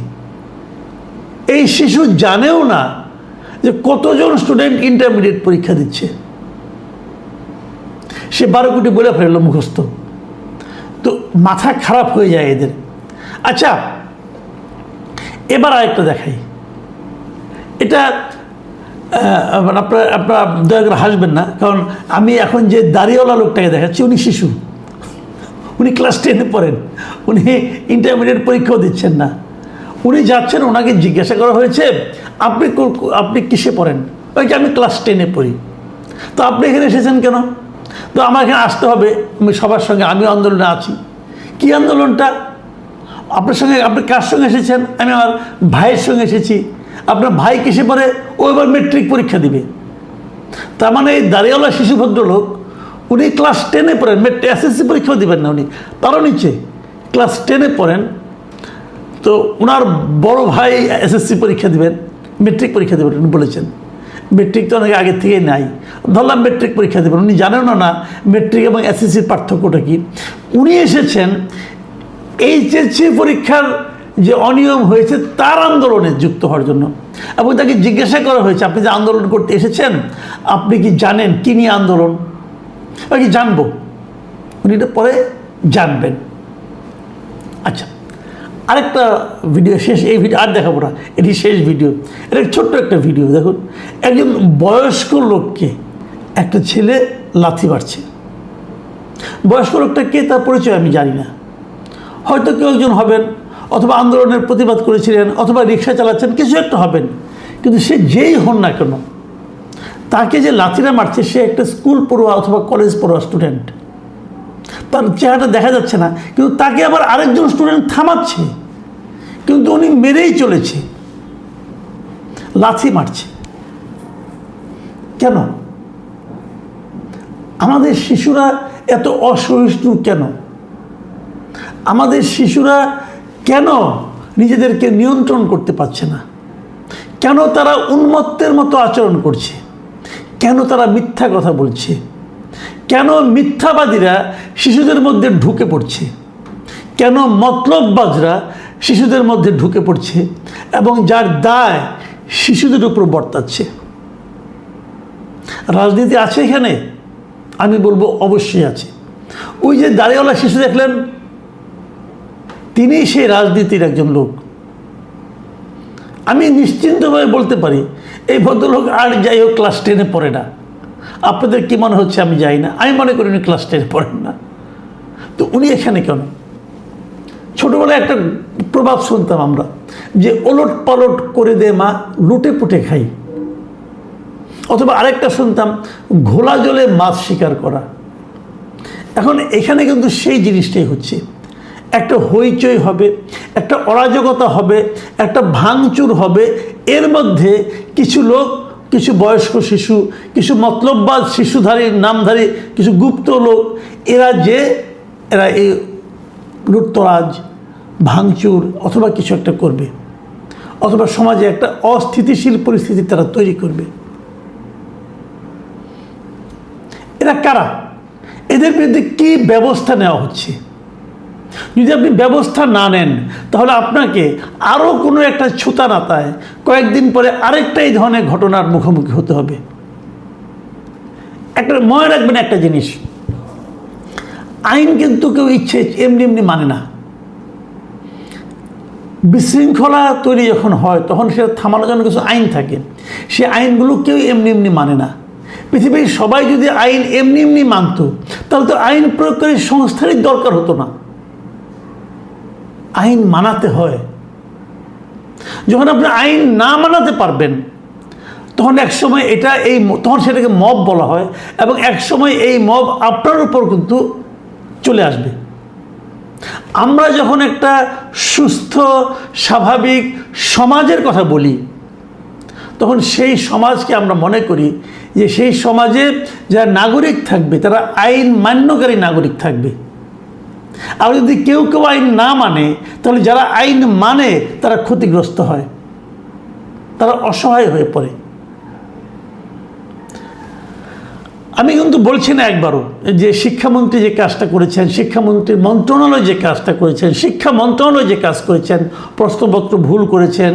এই শিশু জানেও না যে কতজন স্টুডেন্ট ইন্টারমিডিয়েট পরীক্ষা দিচ্ছে, সে 12 কোটি বলে ফেললো মুখস্থ। তো মাথা খারাপ হয়ে যায় এদের। আচ্ছা, এবার আরেকটা দেখাই। এটা আপনারা দয়া করে হাসবেন না, কারণ আমি এখন যে দাড়িওয়ালা লোকটাকে দেখাচ্ছি উনি শিশু, উনি ক্লাস 10-এ পড়েন, উনি ইন্টারমিডিয়েট পরীক্ষাও দিচ্ছেন না। উনি যাচ্ছেন, ওনাকে জিজ্ঞাসা করা হয়েছে আপনি কিসে পড়েন? ওই যে আমি ক্লাস 10-এ পড়ি। তো আপনি এখানে এসেছেন কেন? তো আমার এখানে আসতে হবে, আমি সবার সঙ্গে, আমি আন্দোলনে আছি। কি আন্দোলনটা? আপনার সঙ্গে, আপনি কার সঙ্গে এসেছেন? আমি আমার ভাইয়ের সঙ্গে এসেছি। আপনার ভাই কিসে পড়ে? ও এবার মেট্রিক পরীক্ষা দিবে। তার মানে এই দাড়িওয়ালা শিশু ভদ্রলোক উনি ক্লাস 10-এ পড়েন, এসএসসি পরীক্ষাও দিবেন না, উনি তারও নিচে ক্লাস 10-এ পড়েন। তো ওনার বড় ভাই এসএসসি পরীক্ষা দিবেন, মেট্রিক পরীক্ষা দেবেন উনি বলেছেন। মেট্রিক তো অনেক আগের থেকেই নাই, ধরলাম মেট্রিক পরীক্ষা দেবেন। উনি জানেন না মেট্রিক এবং এসএসসির পার্থক্যটা কি। উনি এসেছেন এইচএসসি পরীক্ষার যে অনিয়ম হয়েছে তার আন্দোলনে যুক্ত হওয়ার জন্য, এবং তাকে জিজ্ঞাসা করা হয়েছে আপনি যে আন্দোলন করতে এসেছেন আপনি কি জানেন কী নিয়ে আন্দোলন? কি জানবো, উনি এটা পরে জানবেন। আচ্ছা, আরেকটা ভিডিও শেষ, এই ভিডিও আর দেখাবো না, এটি শেষ ভিডিও। এটা ছোট্ট একটা ভিডিও দেখুন। একজন বয়স্ক লোককে একটা ছেলে লাথি মারছে। বয়স্ক লোকটা কে তার পরিচয় আমি জানি না, হয়তো কেউ একজন হবেন, অথবা আন্দোলনের প্রতিবাদ করেছিলেন, অথবা রিক্সা চালাচ্ছেন, কিছু একটা হবেন। কিন্তু সে যেই হন না কেন, তাকে যে লাথিটা মারছে সে একটা স্কুল পড়ুয়া অথবা কলেজ পড়ুয়া স্টুডেন্ট। তার চেহারাটা দেখা যাচ্ছে না, কিন্তু তাকে আবার আরেকজন স্টুডেন্ট থামাচ্ছে, কিন্তু উনি মেরেই চলেছে, লাথি মারছে। কেন? আমাদের শিশুরা এত অসহিষ্ণু কেন? আমাদের শিশুরা কেন নিজেদেরকে নিয়ন্ত্রণ করতে পারছে না? কেন তারা উন্মত্তের মতো আচরণ করছে? কেন তারা মিথ্যা কথা বলছে? কেন মিথ্যাবাদীরা শিশুদের মধ্যে ঢুকে পড়ছে? কেন মতলববাজরা শিশুদের মধ্যে ঢুকে পড়ছে এবং যার দায় শিশুদের উপর বর্তাচ্ছে? রাজনীতি আছে এখানে? আমি বলবো অবশ্যই আছে। ওই যে দাড়িওয়ালা শিশু দেখলেন, তিনি সেই রাজনীতির একজন লোক। আমি নিশ্চিন্তভাবে বলতে পারি এই ভদ্রলোক আর যাই হোক ক্লাস 10-এ পড়ে না। আপনাদের কি মনে হচ্ছে আমি জানি না, আমি মনে করি উনি ক্লাস 10-এ পড়েন না। তো উনি এখানে কেন? ছোটোবেলায় একটা প্রবাদ শুনতাম আমরা, যে ওলট পালট করে দে মা, লুটে পুটে খাই। অথবা আরেকটা শুনতাম, ঘোলা জলে মাছ শিকার করা। এখন এখানে কিন্তু সেই জিনিসটাই হচ্ছে। একটা হইচই হবে, একটা অরাজকতা হবে, একটা ভাঙচুর হবে। এর মধ্যে কিছু লোক, কিছু বয়স্ক শিশু, কিছু মতলববাজ শিশুধারী নামধারী কিছু গুপ্ত লোক, এরা এই লুটতরাজ, ভাঙচুর অথবা কিছু একটা করবে, অথবা সমাজে একটা অস্থিতিশীল পরিস্থিতি তারা তৈরি করবে। এরা কারা? এদের বিরুদ্ধে কী ব্যবস্থা নেওয়া হচ্ছে? যদি আপনি ব্যবস্থা না নেন তাহলে আপনাকে আরও কোনো একটা ছুতা নাতায় কয়েকদিন পরে আরেকটা এই ধরনের ঘটনার মুখোমুখি হতে হবে। একটা মনে রাখবেন একটা জিনিস, আইন কিন্তু কেউ ইচ্ছে এমনি এমনি মানে না। বিশৃঙ্খলা তৈরি যখন হয় তখন সেটা থামানোর জন্য কিছু আইন থাকে, সে আইনগুলো কেউ এমনি এমনি মানে না। পৃথিবীর সবাই যদি আইন এমনি এমনি মানত তাহলে তো আইন প্রয়োগকারী সংস্থারই দরকার হতো না। আইন মানাতে হয়। যখন আপনি আইন না মানাতে পারবেন তখন একসময় তখন সেটাকে মব বলা হয়, এবং একসময় এই মব আপনার উপর কিন্তু চলে আসবে। আমরা যখন একটা সুস্থ স্বাভাবিক সমাজের কথা বলি তখন সেই সমাজকে আমরা মনে করি যে সেই সমাজে যারা নাগরিক থাকবে তারা আইন মান্যকারী নাগরিক থাকবে। আর যদি কেউ কেউ আইন না মানে তাহলে যারা আইন মানে তারা ক্ষতিগ্রস্ত হয়, তারা অসহায় হয়ে পড়ে। আমি কিন্তু বলছি না একবারও যে শিক্ষামন্ত্রী যে কাজটা করেছেন, শিক্ষামন্ত্রীর মন্ত্রণালয় যে কাজটা করেছেন, শিক্ষা মন্ত্রণালয় যে কাজ করেছেন, প্রশ্নপত্র ভুল করেছেন,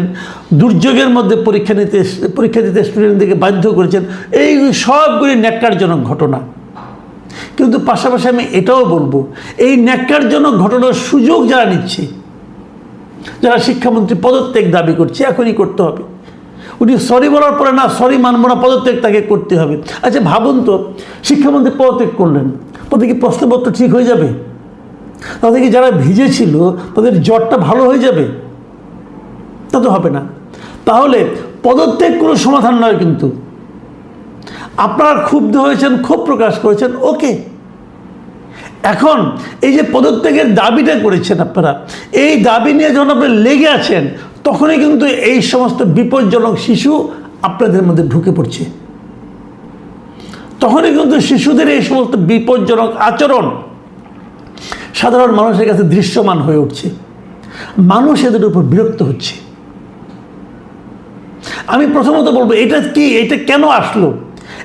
দুর্যোগের মধ্যে পরীক্ষা দিতে স্টুডেন্টদেরকে বাধ্য করেছেন, এই সবগুলি ন্যাক্কারজনক ঘটনা। কিন্তু পাশাপাশি আমি এটাও বলবো, এই ন্যাক্কারজনক ঘটনার সুযোগ যারা নিচ্ছে, যারা শিক্ষামন্ত্রী পদত্যাগ দাবি করছে, এখনই করতে হবে। উনি সরি বলার পরে না সরি মানব না, পদত্যাগ তাকে করতে হবে। আচ্ছা ভাবুন তো, শিক্ষামন্ত্রী পদত্যাগ করলেন, তাদের কি প্রশ্নপত্র ঠিক হয়ে যাবে? তাদের কি যারা ভিজেছিল তাদের জ্বরটা ভালো হয়ে যাবে? তা তো হবে না। তাহলে পদত্যাগ কোনো সমাধান নয়। কিন্তু আপনারা ক্ষুব্ধ হয়েছেন, ক্ষোভ প্রকাশ করেছেন, ওকে। এখন এই যে পদত্যাগের দাবিটা করেছেন আপনারা, এই দাবি নিয়ে যখন আপনি লেগে আছেন তখনই কিন্তু এই সমস্ত বিপজ্জনক শিশু আপনাদের মধ্যে ঢুকে পড়ছে। তখনই কিন্তু শিশুদের এই সমস্ত বিপজ্জনক আচরণ সাধারণ মানুষের কাছে দৃশ্যমান হয়ে উঠছে। মানুষ এদের উপর বিরক্ত হচ্ছে। আমি প্রথমত বলবো, এটা কেন আসলো?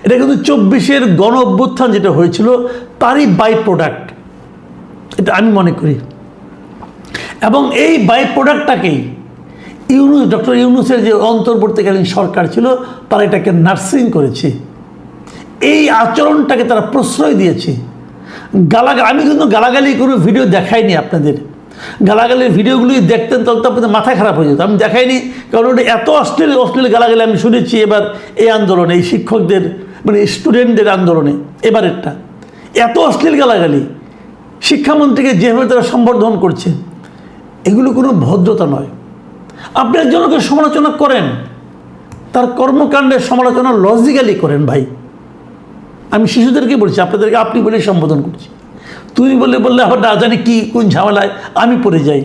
এটা কিন্তু 24-এর গণ অভ্যুত্থান যেটা হয়েছিল তারই বাই প্রোডাক্ট, এটা আমি মনে করি। এবং এই বাই প্রোডাক্টটাকেই ডক্টর ইউনূসের যে অন্তর্বর্তীকালীন সরকার ছিল তারা এটাকে নার্সিং করেছে, এই আচরণটাকে তারা প্রশ্রয় দিয়েছে। আমি কিন্তু গালাগালি কোনো ভিডিও দেখাইনি আপনাদের। গালাগালির ভিডিওগুলি দেখতেন তাহলে তো আপনাদের মাথা খারাপ হয়ে যেত। আমি দেখাইনি কারণ ওটা এত অশ্লীল গালাগালি আমি শুনেছি এবার এই আন্দোলনে, এই শিক্ষকদের মানে স্টুডেন্টদের আন্দোলনে এবারেরটা এত অশ্লীল গালাগালি, শিক্ষামন্ত্রীকে যেভাবে তারা সম্বর্ধন করছে, এগুলো কোনো ভদ্রতা নয়। আপনি একজনকে সমালোচনা করেন, তার কর্মকাণ্ডের সমালোচনা লজিক্যালি করেন ভাই। আমি শিশুদেরকে বলছি, আপনাদেরকে আপনি বলেই সম্বোধন করছি। তুমি বললে আবার না জানি কি কোন ঝামেলায় আমি পড়ে যাই।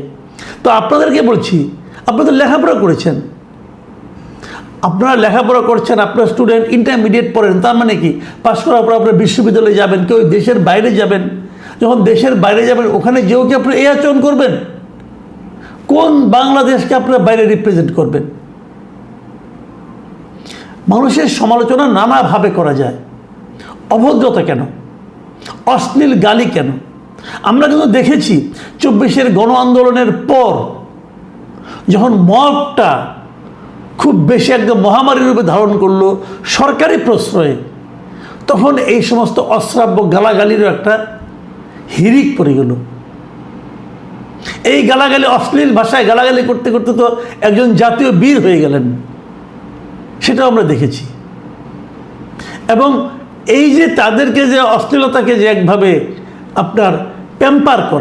তো আপনাদেরকে বলছি, আপনাদের লেখাপড়া করেছেন, আপনারা লেখাপড়া করছেন, আপনার স্টুডেন্ট ইন্টারমিডিয়েট পড়েন, তার মানে কি পাশ করার পর আপনারা বিশ্ববিদ্যালয়ে যাবেন, কেউ দেশের বাইরে যাবেন। যখন দেশের বাইরে যাবেন ওখানে যেও কি আপনারা এই আচরণ করবেন? কোন বাংলাদেশকে আপনারা বাইরে রিপ্রেজেন্ট করবেন? মানুষের সমালোচনা নানাভাবে করা যায়। অভদ্রতা কেন? অশ্লীল গালি কেন? আমরা কিন্তু দেখেছি 24-এর গণ আন্দোলনের পর যখন মবটা খুব বেশি একদম মহামারী রূপে ধারণ করলো সরকারি প্রশ্রয়ে, তখন এই সমস্ত অশ্রাব্য গালাগালিরও একটা হিড়িক পড়ে গেল। এই গালাগালি, অশ্লীল ভাষায় গালাগালি করতে করতে তো একজন জাতীয় বীর হয়ে গেলেন, সেটাও আমরা দেখেছি। এবং এই যে তাদেরকে যে অশ্লীলতাকে যে একভাবে আপনার প্যাম্পার করে